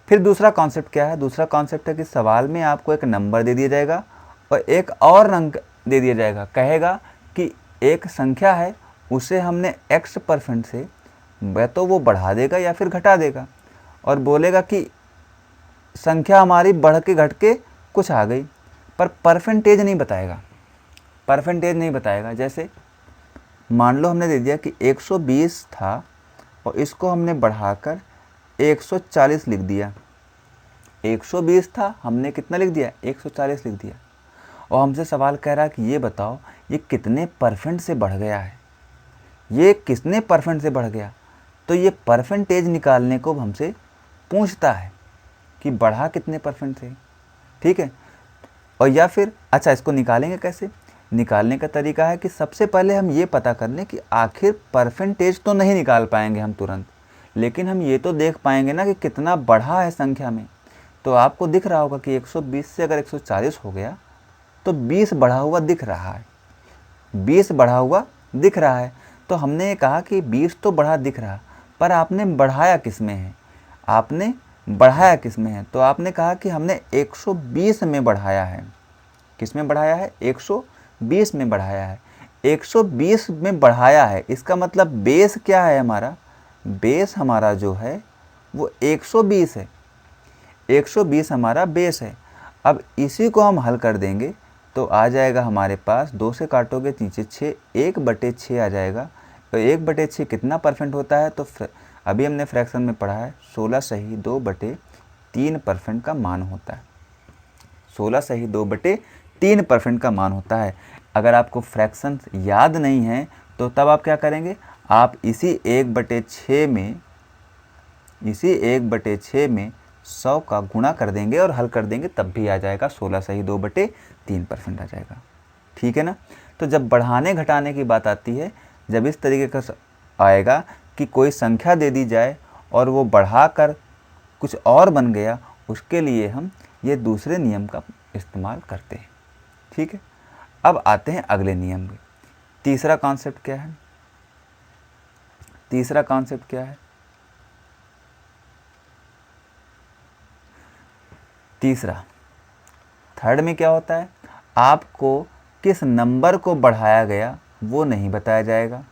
फिर दूसरा कॉन्सेप्ट क्या है? दूसरा कॉन्सेप्ट है कि सवाल में आपको एक नंबर दे दिया जाएगा और एक और अंक दे दिया जाएगा। कहेगा कि एक संख्या है, उसे हमने x% से या तो वो बढ़ा देगा या फिर घटा देगा, और बोलेगा कि संख्या हमारी बढ़ के घट के कुछ आ गई, पर परसेंटेज नहीं बताएगा, परसेंटेज नहीं बताएगा। जैसे मान लो हमने दे दिया कि 120 था और इसको हमने बढ़ाकर 140 लिख दिया। 120 था, हमने कितना लिख दिया? 140 लिख दिया। और हमसे सवाल कह रहा है कि ये बताओ ये कितने % से बढ़ गया है, ये कितने % से बढ़ गया। तो ये परसेंटेज निकालने को हमसे पूछता है कि बढ़ा कितने % से, ठीक है। और या फिर अच्छा, इसको निकालेंगे कैसे? निकालने का तरीका है कि सबसे पहले हम ये पता कर लें कि आखिर परसेंटेज तो नहीं निकाल पाएंगे हम तुरंत, लेकिन हम ये तो देख पाएंगे ना कि कितना बढ़ा है संख्या में। तो आपको दिख रहा होगा कि 120 से अगर 140 हो गया तो 20 बढ़ा हुआ दिख रहा है, 20 बढ़ा हुआ दिख रहा है। तो हमने ये कहा कि 20 तो बढ़ा दिख रहा, पर आपने बढ़ाया किस में है? आपने बढ़ाया किस में है? तो आपने कहा कि हमने 120 में बढ़ाया है। किस में बढ़ाया है? 120 में बढ़ाया है। 120 में बढ़ाया है, इसका मतलब बेस क्या है हमारा? बेस हमारा जो है वो 120 है, 120 हमारा बेस है। अब इसी को हम हल कर देंगे तो आ जाएगा हमारे पास, 2 से काटोगे नीचे 6, 1/6 आ जाएगा। तो 1/6 कितना % होता है? तो अभी हमने फ्रैक्शन में पढ़ा है 16 सही 2/3% का मान होता है। 16 सही 2/3% का मान होता है। अगर आपको फ्रैक्शन याद नहीं है तो तब आप क्या करेंगे? आप इसी 1/6 में 100 का गुणा कर देंगे और हल कर देंगे, तब भी आ जाएगा 16 सही 2/3% आ जाएगा, ठीक है ना। तो जब बढ़ाने घटाने की बात आती है, जब इस तरीके का आएगा कि कोई संख्या दे दी जाए और वो बढ़ाकर कुछ और बन गया, उसके लिए हम ये दूसरे नियम का इस्तेमाल करते हैं, ठीक है। अब आते हैं अगले नियम में। तीसरा कॉन्सेप्ट क्या है? तीसरा कॉन्सेप्ट क्या है? तीसरा, थर्ड में क्या होता है? आपको किस नंबर को बढ़ाया गया वो नहीं बताया जाएगा।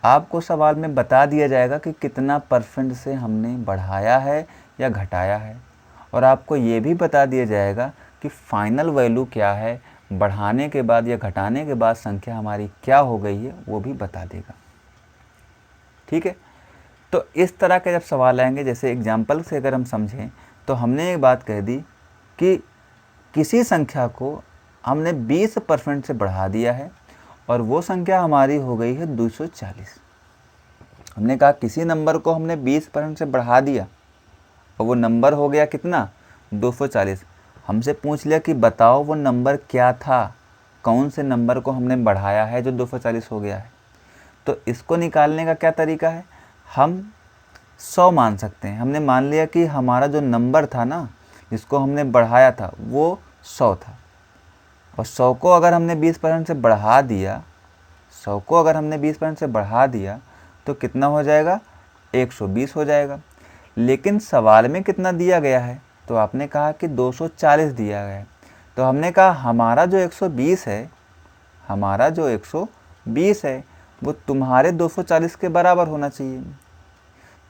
आपको सवाल में बता दिया जाएगा कि कितना % से हमने बढ़ाया है या घटाया है, और आपको ये भी बता दिया जाएगा कि फाइनल वैल्यू क्या है, बढ़ाने के बाद या घटाने के बाद संख्या हमारी क्या हो गई है वो भी बता देगा, ठीक है। तो इस तरह के जब सवाल आएंगे, जैसे एग्जाम्पल से अगर हम समझें तो हमने एक बात कह दी कि किसी संख्या को हमने 20% से बढ़ा दिया है और वो संख्या हमारी हो गई है 240। हमने कहा किसी नंबर को हमने 20% से बढ़ा दिया और वो नंबर हो गया कितना? 240। हमसे पूछ लिया कि बताओ वो नंबर क्या था, कौन से नंबर को हमने बढ़ाया है जो 240 हो गया है। तो इसको निकालने का क्या तरीका है? हम 100 मान सकते हैं। हमने मान लिया कि हमारा जो नंबर था ना, जिसको हमने बढ़ाया था, वो 100 था, और 100 को अगर हमने 20% से बढ़ा दिया, 100 को अगर हमने 20% से बढ़ा दिया तो कितना हो जाएगा? 120 हो जाएगा। लेकिन सवाल में कितना दिया गया है? तो आपने कहा कि 240 दिया गया है। तो हमने कहा हमारा जो 120 है, हमारा जो 120 है वो तुम्हारे 240 के बराबर होना चाहिए,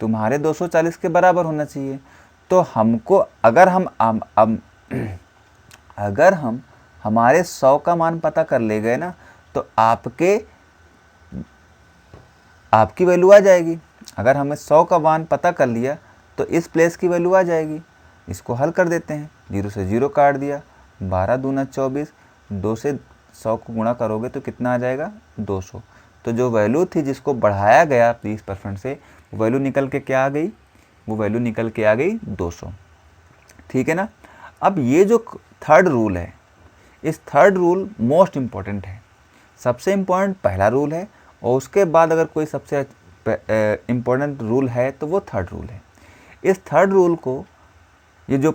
तुम्हारे 240 के बराबर होना चाहिए। तो हमको अगर हम हमारे 100 का मान पता कर ले गए ना, तो आपकी वैल्यू आ जाएगी। अगर हमें 100 का मान पता कर लिया तो इस प्लेस की वैल्यू आ जाएगी। इसको हल कर देते हैं, 0 से 0 काट दिया, 12 दूना 24, 2 से 100 को गुणा करोगे तो कितना आ जाएगा 200। तो जो वैल्यू थी जिसको बढ़ाया गया 20% से, वो वैल्यू निकल के क्या आ गई, वो वैल्यू निकल के आ गई 200। ठीक है ना। अब ये जो थर्ड रूल है, इस थर्ड रूल मोस्ट इम्पॉर्टेंट है। सबसे इम्पॉर्टेंट पहला रूल है, और उसके बाद अगर कोई सबसे इम्पॉर्टेंट रूल है तो वो थर्ड रूल है। इस थर्ड रूल को, ये जो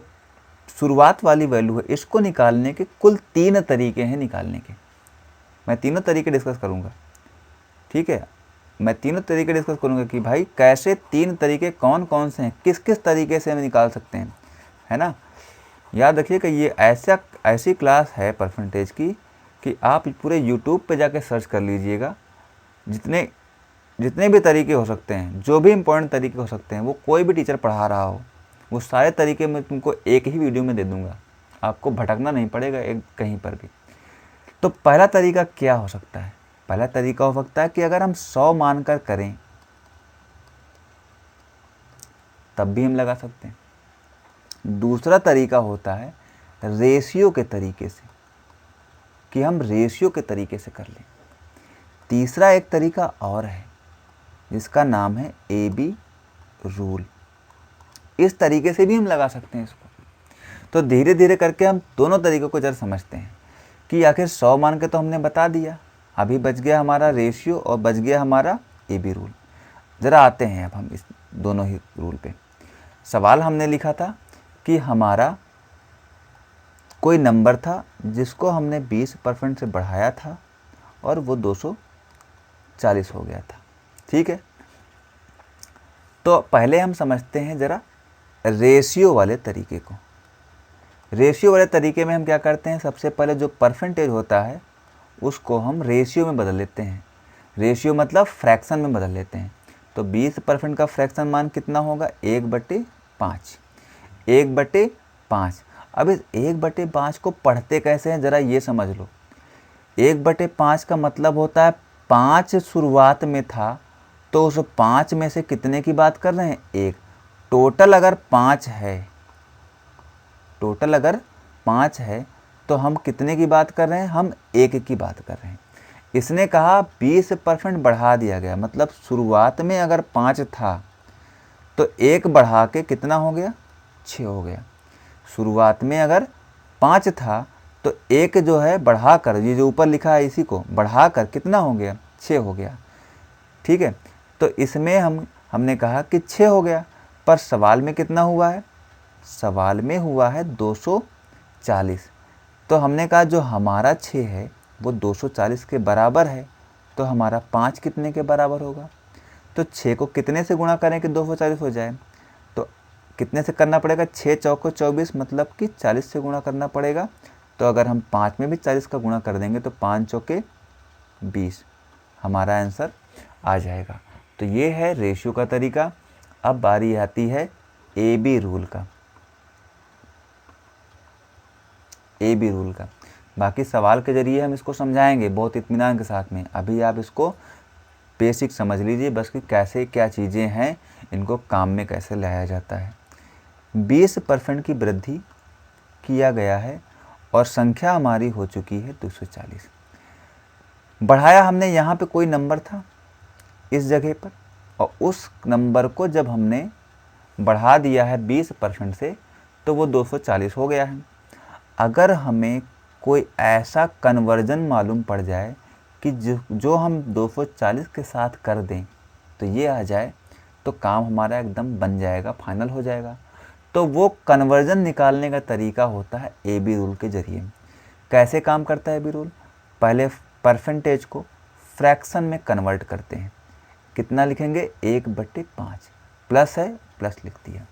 शुरुआत वाली वैल्यू है, इसको निकालने के कुल 3 तरीके हैं निकालने के। मैं तीनों तरीके डिस्कस करूँगा। ठीक है, मैं तीनों तरीके डिस्कस करूँगा कि भाई कैसे 3 तरीके कौन कौन से हैं, किस किस तरीके से हम निकाल सकते हैं, है ना। याद रखिए कि ये ऐसी क्लास है परसेंटेज की कि आप पूरे यूट्यूब पे जाके सर्च कर लीजिएगा। जितने भी तरीके हो सकते हैं, जो भी इम्पोर्टेंट तरीके हो सकते हैं, वो कोई भी टीचर पढ़ा रहा हो, वो सारे तरीके मैं तुमको एक ही वीडियो में दे दूँगा। आपको भटकना नहीं पड़ेगा एक कहीं पर भी। तो पहला तरीका क्या हो सकता है? पहला तरीका हो सकता है कि अगर हम 100 मानकर करें तब भी हम लगा सकते हैं। दूसरा तरीका होता है रेशियो के तरीके से, कि हम रेशियो के तरीके से कर लें। तीसरा एक तरीका और है जिसका नाम है AB रूल। इस तरीके से भी हम लगा सकते हैं इसको। तो धीरे धीरे करके हम दोनों तरीकों को जरा समझते हैं कि आखिर 100 मान के तो हमने बता दिया, अभी बच गया हमारा रेशियो और बच गया हमारा AB रूल। ज़रा आते हैं अब हम इस दोनों ही रूल पे। सवाल हमने लिखा था कि हमारा कोई नंबर था जिसको हमने 20% से बढ़ाया था और वो 240 हो गया था। ठीक है, तो पहले हम समझते हैं ज़रा रेशियो वाले तरीके को। रेशियो वाले तरीके में हम क्या करते हैं, सबसे पहले जो परसेंटेज होता है उसको हम रेशियो में बदल लेते हैं। रेशियो मतलब फ्रैक्शन में बदल लेते हैं। तो 20% का फ्रैक्शन मान कितना होगा, 1/5। 1/5। अब इस 1/5 को पढ़ते कैसे हैं ज़रा ये समझ लो। 1/5 का मतलब होता है 5 शुरुआत में था, तो उस 5 में से कितने की बात कर रहे हैं, 1। टोटल अगर 5 है तो हम कितने की बात कर रहे हैं, हम 1 की बात कर रहे हैं। इसने कहा 20% बढ़ा दिया गया, मतलब शुरुआत में अगर 5 था तो 1 बढ़ा के कितना हो गया, 6 हो गया। शुरुआत में अगर 5 था तो 1 जो है बढ़ाकर, ये जो ऊपर लिखा है इसी को बढ़ाकर कितना हो गया, 6 हो गया। ठीक है, तो इसमें हमने कहा कि 6 हो गया, पर सवाल में कितना हुआ है, सवाल में हुआ है 240। तो हमने कहा जो हमारा 6 है वो 240 के बराबर है, तो हमारा 5 कितने के बराबर होगा। तो 6 को कितने से गुणा करें कि 240 हो जाए, तो कितने से करना पड़ेगा, 6 चौको 24, मतलब कि 40 से गुणा करना पड़ेगा। तो अगर हम 5 में भी 40 का गुणा कर देंगे तो 5 चौके 20, हमारा आंसर आ जाएगा। तो ये है रेशियो का तरीका। अब बारी आती है AB रूल का। AB रूल का बाकी सवाल के ज़रिए हम इसको समझाएंगे बहुत इत्मीनान के साथ में। अभी आप इसको बेसिक समझ लीजिए बस कि कैसे क्या चीज़ें हैं, इनको काम में कैसे लाया जाता है। 20% की वृद्धि किया गया है और संख्या हमारी हो चुकी है 240। बढ़ाया हमने, यहाँ पे कोई नंबर था इस जगह पर, और उस नंबर को जब हमने बढ़ा दिया है 20% से तो वो 240 हो गया है। अगर हमें कोई ऐसा कन्वर्जन मालूम पड़ जाए कि जो हम 240 के साथ कर दें तो ये आ जाए, तो काम हमारा एकदम बन जाएगा, फाइनल हो जाएगा। तो वो कन्वर्जन निकालने का तरीका होता है AB रूल के ज़रिए। कैसे काम करता है AB रूल, पहले परसेंटेज को फ्रैक्शन में कन्वर्ट करते हैं। कितना लिखेंगे, 1/5, प्लस है प्लस लिख दिया।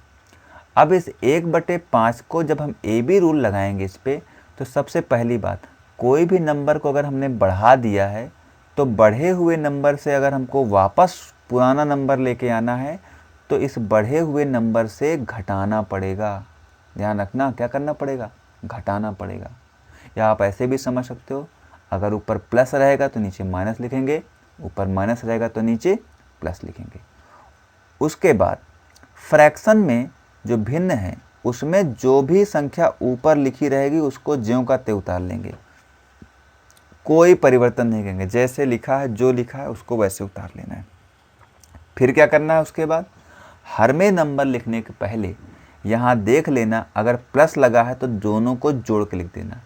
अब इस 1/5 को जब हम AB रूल लगाएंगे इस पर, तो सबसे पहली बात, कोई भी नंबर को अगर हमने बढ़ा दिया है तो बढ़े हुए नंबर से अगर हमको वापस पुराना नंबर लेके आना है तो इस बढ़े हुए नंबर से घटाना पड़ेगा। ध्यान रखना, क्या करना पड़ेगा? घटाना पड़ेगा। या आप ऐसे भी समझ सकते हो, अगर ऊपर प्लस रहेगा तो नीचे माइनस लिखेंगे, ऊपर माइनस रहेगा तो नीचे प्लस लिखेंगे। उसके बाद फ्रैक्शन में जो भिन्न है उसमें जो भी संख्या ऊपर लिखी रहेगी उसको ज्यों का त्यों उतार लेंगे, कोई परिवर्तन नहीं करेंगे। जैसे लिखा है, जो लिखा है उसको वैसे उतार लेना है। फिर क्या करना है? उसके बाद हर में नंबर लिखने के पहले यहाँ देख लेना, अगर प्लस लगा है तो दोनों को जोड़ के लिख देना।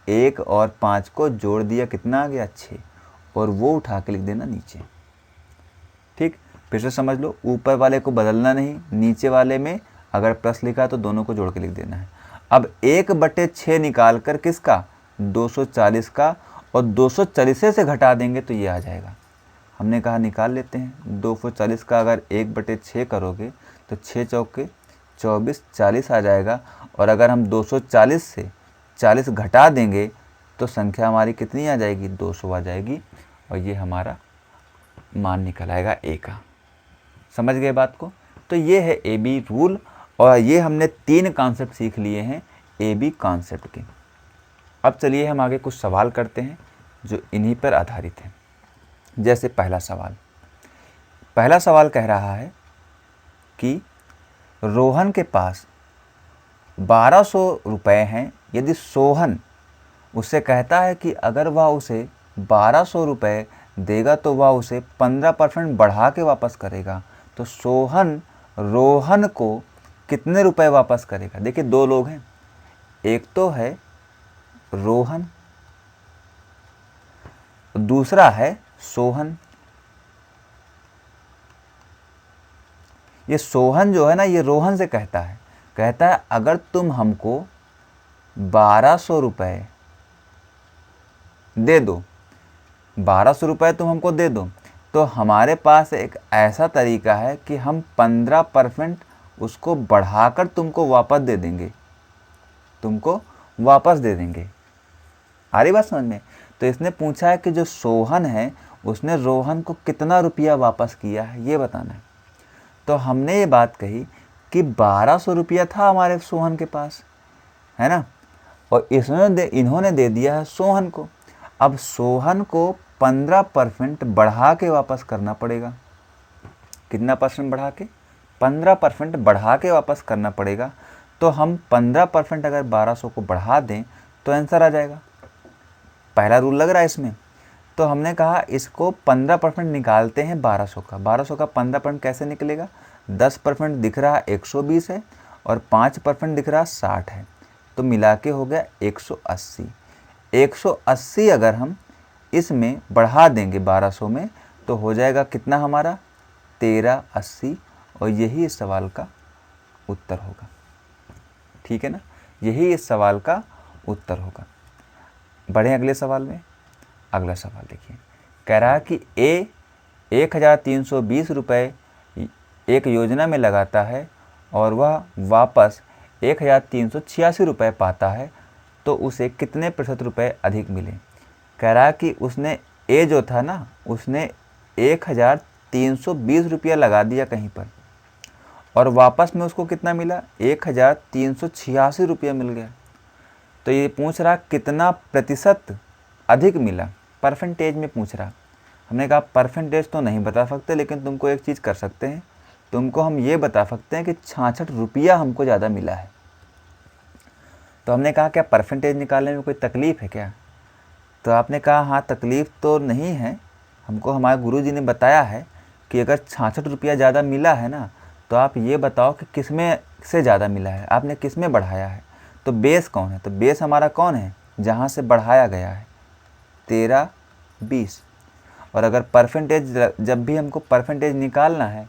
1 और 5 को जोड़ दिया, कितना आ गया? 6, और वो उठा के लिख देना नीचे। ठीक, फिर से समझ लो, ऊपर वाले को बदलना नहीं, नीचे वाले में अगर प्लस लिखा है तो दोनों को जोड़ के लिख देना है। अब 1/6 निकाल कर किसका? 240 का, और 240 से घटा देंगे तो ये आ जाएगा। हमने कहा निकाल लेते हैं। 240 का अगर 1/6 करोगे तो 6 चौके 24, 40 आ जाएगा। और अगर हम 240 से 40 घटा देंगे तो संख्या हमारी कितनी आ जाएगी? 200 आ जाएगी, और ये हमारा मान निकल आएगा ए का। समझ गए बात को? तो ये है ए बी रूल, और ये हमने 3 कॉन्सेप्ट सीख लिए हैं ए बी कॉन्सेप्ट के। अब चलिए हम आगे कुछ सवाल करते हैं जो इन्हीं पर आधारित हैं। जैसे पहला सवाल कह रहा है कि रोहन के पास 1200 रुपये हैं। यदि सोहन उससे कहता है कि अगर वह उसे 1200 रुपये देगा तो वह उसे 15% बढ़ा के वापस करेगा, तो सोहन रोहन को कितने रुपए वापस करेगा? देखिए, 2 लोग हैं, एक तो है रोहन, दूसरा है सोहन। ये सोहन जो है ना, ये रोहन से कहता है अगर तुम हमको 1200 रुपये दे दो, 1200 रुपये तुम हमको दे दो, तो हमारे पास एक ऐसा तरीका है कि हम 15% उसको बढ़ाकर तुमको वापस दे देंगे। आ रही बात समझ में? तो इसने पूछा है कि जो सोहन है उसने रोहन को कितना रुपया वापस किया है, ये बताना है। तो हमने ये बात कही कि 1200 रुपया था हमारे सोहन के पास, है ना, और इन्होंने दे दिया है सोहन को। अब सोहन को 15% बढ़ा के वापस करना पड़ेगा। कितना परसेंट बढ़ा के? 15% बढ़ा के वापस करना पड़ेगा। तो हम 15% अगर 1200 को बढ़ा दें तो आंसर आ जाएगा। पहला रूल लग रहा है इसमें। तो हमने कहा इसको 15% निकालते हैं 1200 का। 1200 का 15% कैसे निकलेगा? 10% दिख रहा 120 है, और 5% दिख रहा 60 है, तो मिला के हो गया 180। 180 अगर हम इसमें बढ़ा देंगे 1200 में तो हो जाएगा कितना हमारा? 1380, और यही इस सवाल का उत्तर होगा। ठीक है ना, यही इस सवाल का उत्तर होगा। बढ़े अगले सवाल में। अगला सवाल देखिए, कह रहा है कि ए 1320 रुपये एक योजना में लगाता है और वह वापस 1386 रुपये पाता है, तो उसे कितने प्रतिशत रुपये अधिक मिले? कह रहा है कि उसने ए जो था ना, उसने 1320 रुपया लगा दिया कहीं पर, और वापस में उसको कितना मिला? 1386 रुपया मिल गया। तो ये पूछ रहा कितना प्रतिशत अधिक मिला, परसेंटेज में पूछ रहा। हमने कहा परसेंटेज तो नहीं बता सकते, लेकिन तुमको एक चीज़ कर सकते हैं, तुमको हम ये बता सकते हैं कि 66 रुपया हमको ज़्यादा मिला है। तो हमने कहा क्या परसेंटेज निकालने में कोई तकलीफ़ है क्या? तो आपने कहा हाँ, तकलीफ़ तो नहीं है, हमको हमारे गुरुजी ने बताया है कि अगर 66 रुपया ज़्यादा मिला है ना, तो आप ये बताओ कि किस में से ज़्यादा मिला है, आपने किस में बढ़ाया है। तो बेस कौन है? तो बेस हमारा कौन है जहाँ से बढ़ाया गया है? 13, 20। और अगर परसेंटेज, जब भी हमको परसेंटेज निकालना है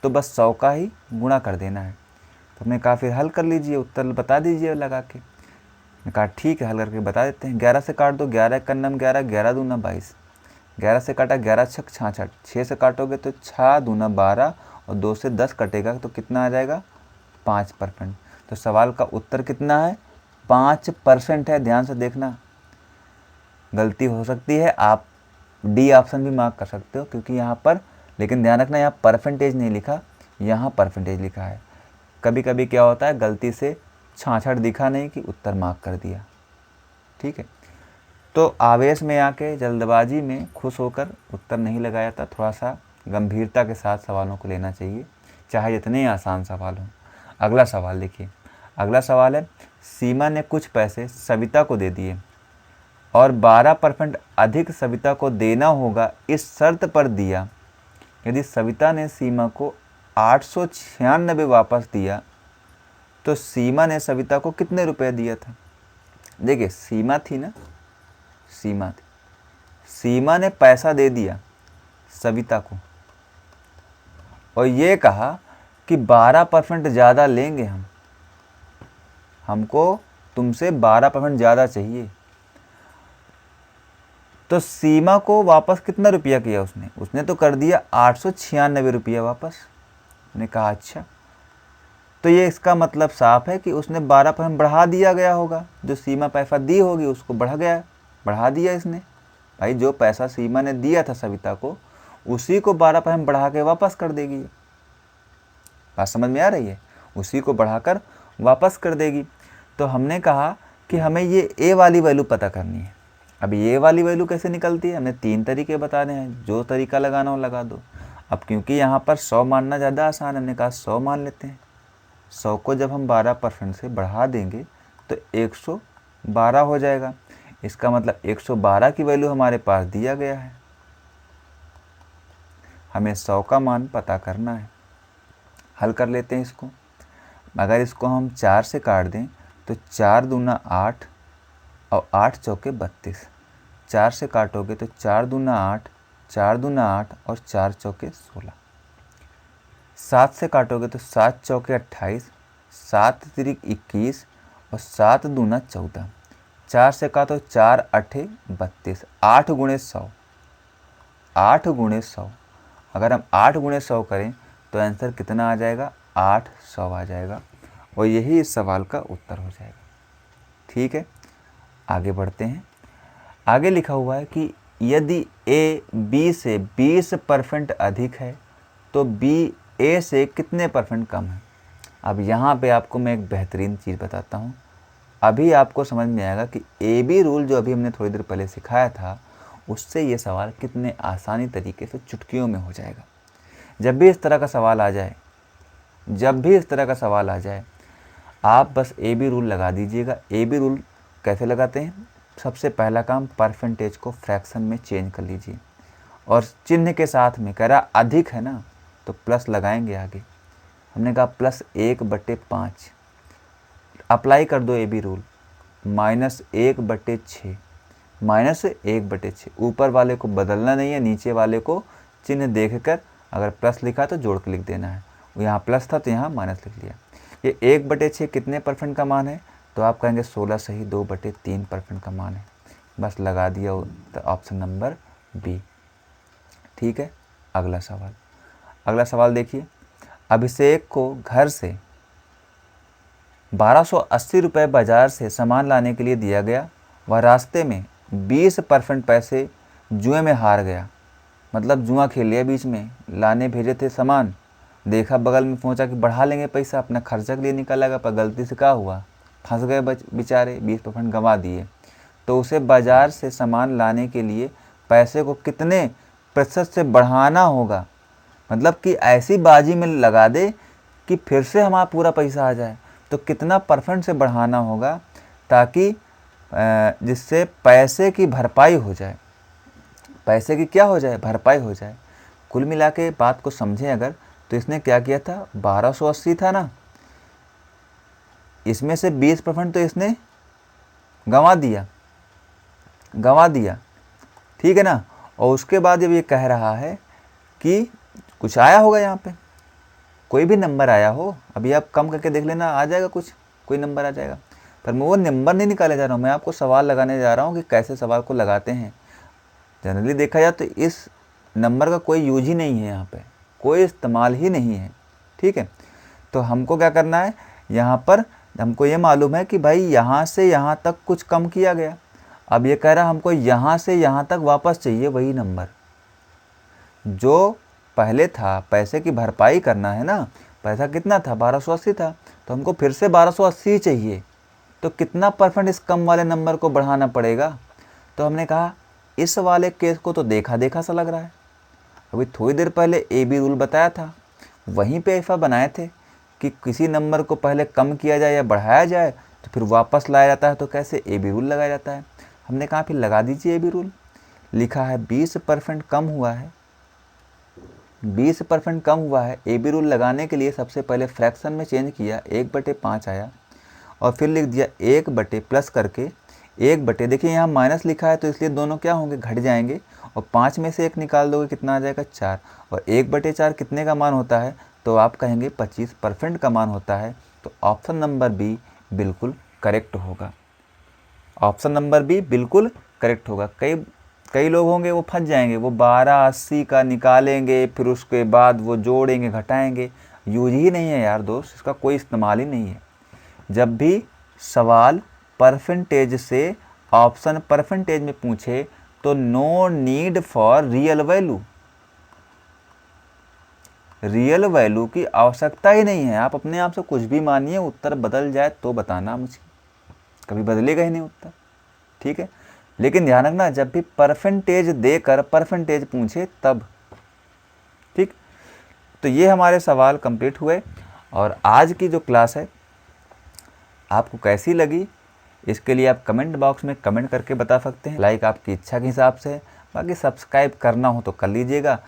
तो बस 100 का ही गुणा कर देना है। तो हमने कहा फिर हल कर लीजिए, उत्तर बता दीजिए लगा के। मैंने कहा ठीक है, हल करके बता देते हैं। 11 से काट दो, 11 का नम 11, 11 दूना 22। 11 से काटा 11 छक 66, 6 से काटोगे तो 6 दूना 12, और 2 से 10 कटेगा तो कितना आ जाएगा? 5%। तो सवाल का उत्तर कितना है? 5% है। ध्यान से देखना, गलती हो सकती है, आप डी ऑप्शन भी मार्क कर सकते हो, क्योंकि यहाँ पर, लेकिन ध्यान रखना यहाँ परसेंटेज नहीं लिखा, यहाँ परसेंटेज लिखा है। कभी कभी क्या होता है, गलती से 66 दिखा नहीं कि उत्तर मार्क कर दिया। ठीक है, तो आवेश में आके जल्दबाजी में खुश होकर उत्तर नहीं लगाया था। थोड़ा सा गंभीरता के साथ सवालों को लेना चाहिए, चाहे जितने आसान सवाल हों। अगला सवाल देखिए, अगला सवाल है, सीमा ने कुछ पैसे सविता को दे दिए और 12% अधिक सविता को देना होगा, इस शर्त पर दिया यदि सविता ने सीमा को 896 वापस दिया तो सीमा ने सविता को कितने रुपए दिया था। देखिए सीमा थी ना, सीमा थी, सीमा ने पैसा दे दिया सविता को और ये कहा कि 12% ज़्यादा लेंगे हमको तुमसे 12% ज़्यादा चाहिए। तो सीमा को वापस कितना रुपया किया उसने तो कर दिया 896 रुपया वापस। ने कहा अच्छा, तो ये इसका मतलब साफ है कि उसने 12% बढ़ा दिया गया होगा। जो सीमा पैसा दी होगी उसको बढ़ा दिया इसने। भाई जो पैसा सीमा ने दिया था सविता को, उसी को 12% बढ़ा के वापस कर देगी। बात समझ में आ रही है? उसी को बढ़ाकर वापस कर देगी। तो हमने कहा कि हमें ये ए वाली वैल्यू पता करनी है। अब ये वाली वैल्यू कैसे निकलती है, हमें 3 तरीके बताने हैं, जो तरीका लगाना हो लगा दो। अब क्योंकि यहाँ पर 100 मानना ज़्यादा आसान है, हमने कहा 100 मान लेते हैं। 100 को जब हम 12% से बढ़ा देंगे तो 112 हो जाएगा। इसका मतलब 112 की वैल्यू हमारे पास दिया गया है, हमें 100 का मान पता करना है। हल कर लेते हैं इसको। अगर इसको हम 4 से काट दें तो 4 दूना 8 और 8 चौके 32। 4 से काटोगे तो 4 दूना 8, 4 दूना 8 और 4 चौके 16। 7 से काटोगे तो 7 चौके 28, 7 तिरिक 21 और 7 दूना 14। 4 से काटो 4 अठे 32, 8 गुणे 100, 8 गुणे 100। अगर हम 8 गुणे 100 करें तो आंसर कितना आ जाएगा, 800 आ जाएगा और यही इस सवाल का उत्तर हो जाएगा। ठीक है, आगे बढ़ते हैं। आगे लिखा हुआ है कि यदि ए बी से 20% अधिक है तो बी ए से कितने % कम है। अब यहाँ पे आपको मैं एक बेहतरीन चीज़ बताता हूँ। अभी आपको समझ में आएगा कि ए बी रूल जो अभी हमने थोड़ी देर पहले सिखाया था, उससे ये सवाल कितने आसानी तरीके से चुटकियों में हो जाएगा। जब भी इस तरह का सवाल आ जाए, आप बस ए बी रूल लगा दीजिएगा। ए बी रूल कैसे लगाते हैं, सबसे पहला काम परसेंटेज को फ्रैक्शन में चेंज कर लीजिए और चिन्ह के साथ में कह रहा अधिक है ना तो प्लस लगाएंगे आगे। हमने कहा +1/5 अप्लाई कर दो ए बी रूल, -1/6, -1/6। ऊपर वाले को बदलना नहीं है, नीचे वाले को चिन्ह देखकर अगर प्लस लिखा तो जोड़ के लिख देना है। यहाँ प्लस था तो यहाँ माइनस लिख लिया। ये 1/6 कितने % का मान है, तो आप कहेंगे 16 सही 2/3% का मान है। बस लगा दिया ऑप्शन नंबर बी। ठीक है, अगला सवाल देखिए। अभिषेक को घर से 1280 रुपये बाजार से सामान लाने के लिए दिया गया। वह रास्ते में 20% पैसे जुए में हार गया। मतलब जुआ खेल लिया बीच में, लाने भेजे थे सामान, देखा बगल में पहुंचा कि बढ़ा लेंगे पैसा, अपना खर्चा के लिए निकालेगा, पर गलती से क्या हुआ, फंस गए बेचारे, 20% गंवा दिए। तो उसे बाजार से सामान लाने के लिए पैसे को कितने प्रतिशत से बढ़ाना होगा। मतलब कि ऐसी बाजी में लगा दे कि फिर से हमारा पूरा पैसा आ जाए। तो कितना % से बढ़ाना होगा ताकि जिससे पैसे की भरपाई हो जाए, पैसे की क्या हो जाए, भरपाई हो जाए। कुल मिला के बात को समझें अगर, तो इसने क्या किया था, 1280 था ना, इसमें से 20% तो इसने गंवा दिया, ठीक है ना। और उसके बाद जब ये कह रहा है कि कुछ आया होगा, यहाँ पे कोई भी नंबर आया हो, अभी आप कम करके देख लेना, आ जाएगा कोई नंबर आ जाएगा। पर मैं वो नंबर नहीं निकाले जा रहा हूँ, मैं आपको सवाल लगाने जा रहा हूँ कि कैसे सवाल को लगाते हैं। जनरली देखा जाए तो इस नंबर का कोई यूज ही नहीं है, यहाँ पे कोई इस्तेमाल ही नहीं है। ठीक है, तो हमको क्या करना है, यहाँ पर हमको ये मालूम है कि भाई यहाँ से यहाँ तक कुछ कम किया गया। अब ये कह रहा है हमको यहाँ से यहाँ तक वापस चाहिए वही नंबर जो पहले था, पैसे की भरपाई करना है ना। पैसा कितना था, 1280 था, तो हमको फिर से 1280 चाहिए। तो कितना परसेंट इस कम वाले नंबर को बढ़ाना पड़ेगा। तो हमने कहा इस वाले केस को तो देखा देखा सा लग रहा है। अभी थोड़ी देर पहले ए बी रूल बताया था, वहीं पे ऐसा बनाए थे कि किसी नंबर को पहले कम किया जाए या बढ़ाया जाए तो फिर वापस लाया जाता है, तो कैसे ए बी रूल लगाया जाता है। हमने कहा फिर लगा दीजिए ए बी रूल। लिखा है 20% कम हुआ है, 20% कम हुआ है। ए बी रूल लगाने के लिए सबसे पहले फ्रैक्शन में चेंज किया, 1/5 आया, और फिर लिख दिया 1 प्लस करके 1 देखिए यहाँ माइनस लिखा है तो इसलिए दोनों क्या होंगे, घट जाएंगे, और 5 में से 1 निकाल दोगे कितना आ जाएगा, 4, और 1/4 कितने का मान होता है, तो आप कहेंगे 25% का मान होता है। तो ऑप्शन नंबर बी बिल्कुल करेक्ट होगा। ऑप्शन नंबर बी बिल्कुल करेक्ट होगा। कई लोग होंगे वो फंस जाएंगे, वो 1280 का निकालेंगे, फिर उसके बाद वो जोड़ेंगे घटाएंगे। यूज ही नहीं है यार दोस्त, इसका कोई इस्तेमाल ही नहीं है। जब भी सवाल परसेंटेज से ऑप्शन परसेंटेज में पूछे तो no need for real value, real value की आवश्यकता ही नहीं है। आप अपने आप से कुछ भी मानिए, उत्तर बदल जाए तो बताना मुझे, कभी बदलेगा ही नहीं उत्तर, ठीक है। लेकिन ध्यान रखना, जब भी परसेंटेज देकर परसेंटेज पूछे तब, ठीक। तो ये हमारे सवाल कंप्लीट हुए। और आज की जो क्लास है आपको कैसी लगी, इसके लिए आप कमेंट बॉक्स में कमेंट करके बता सकते हैं। लाइक आपकी इच्छा के हिसाब से, बाकी सब्सक्राइब करना हो तो कर लीजिएगा।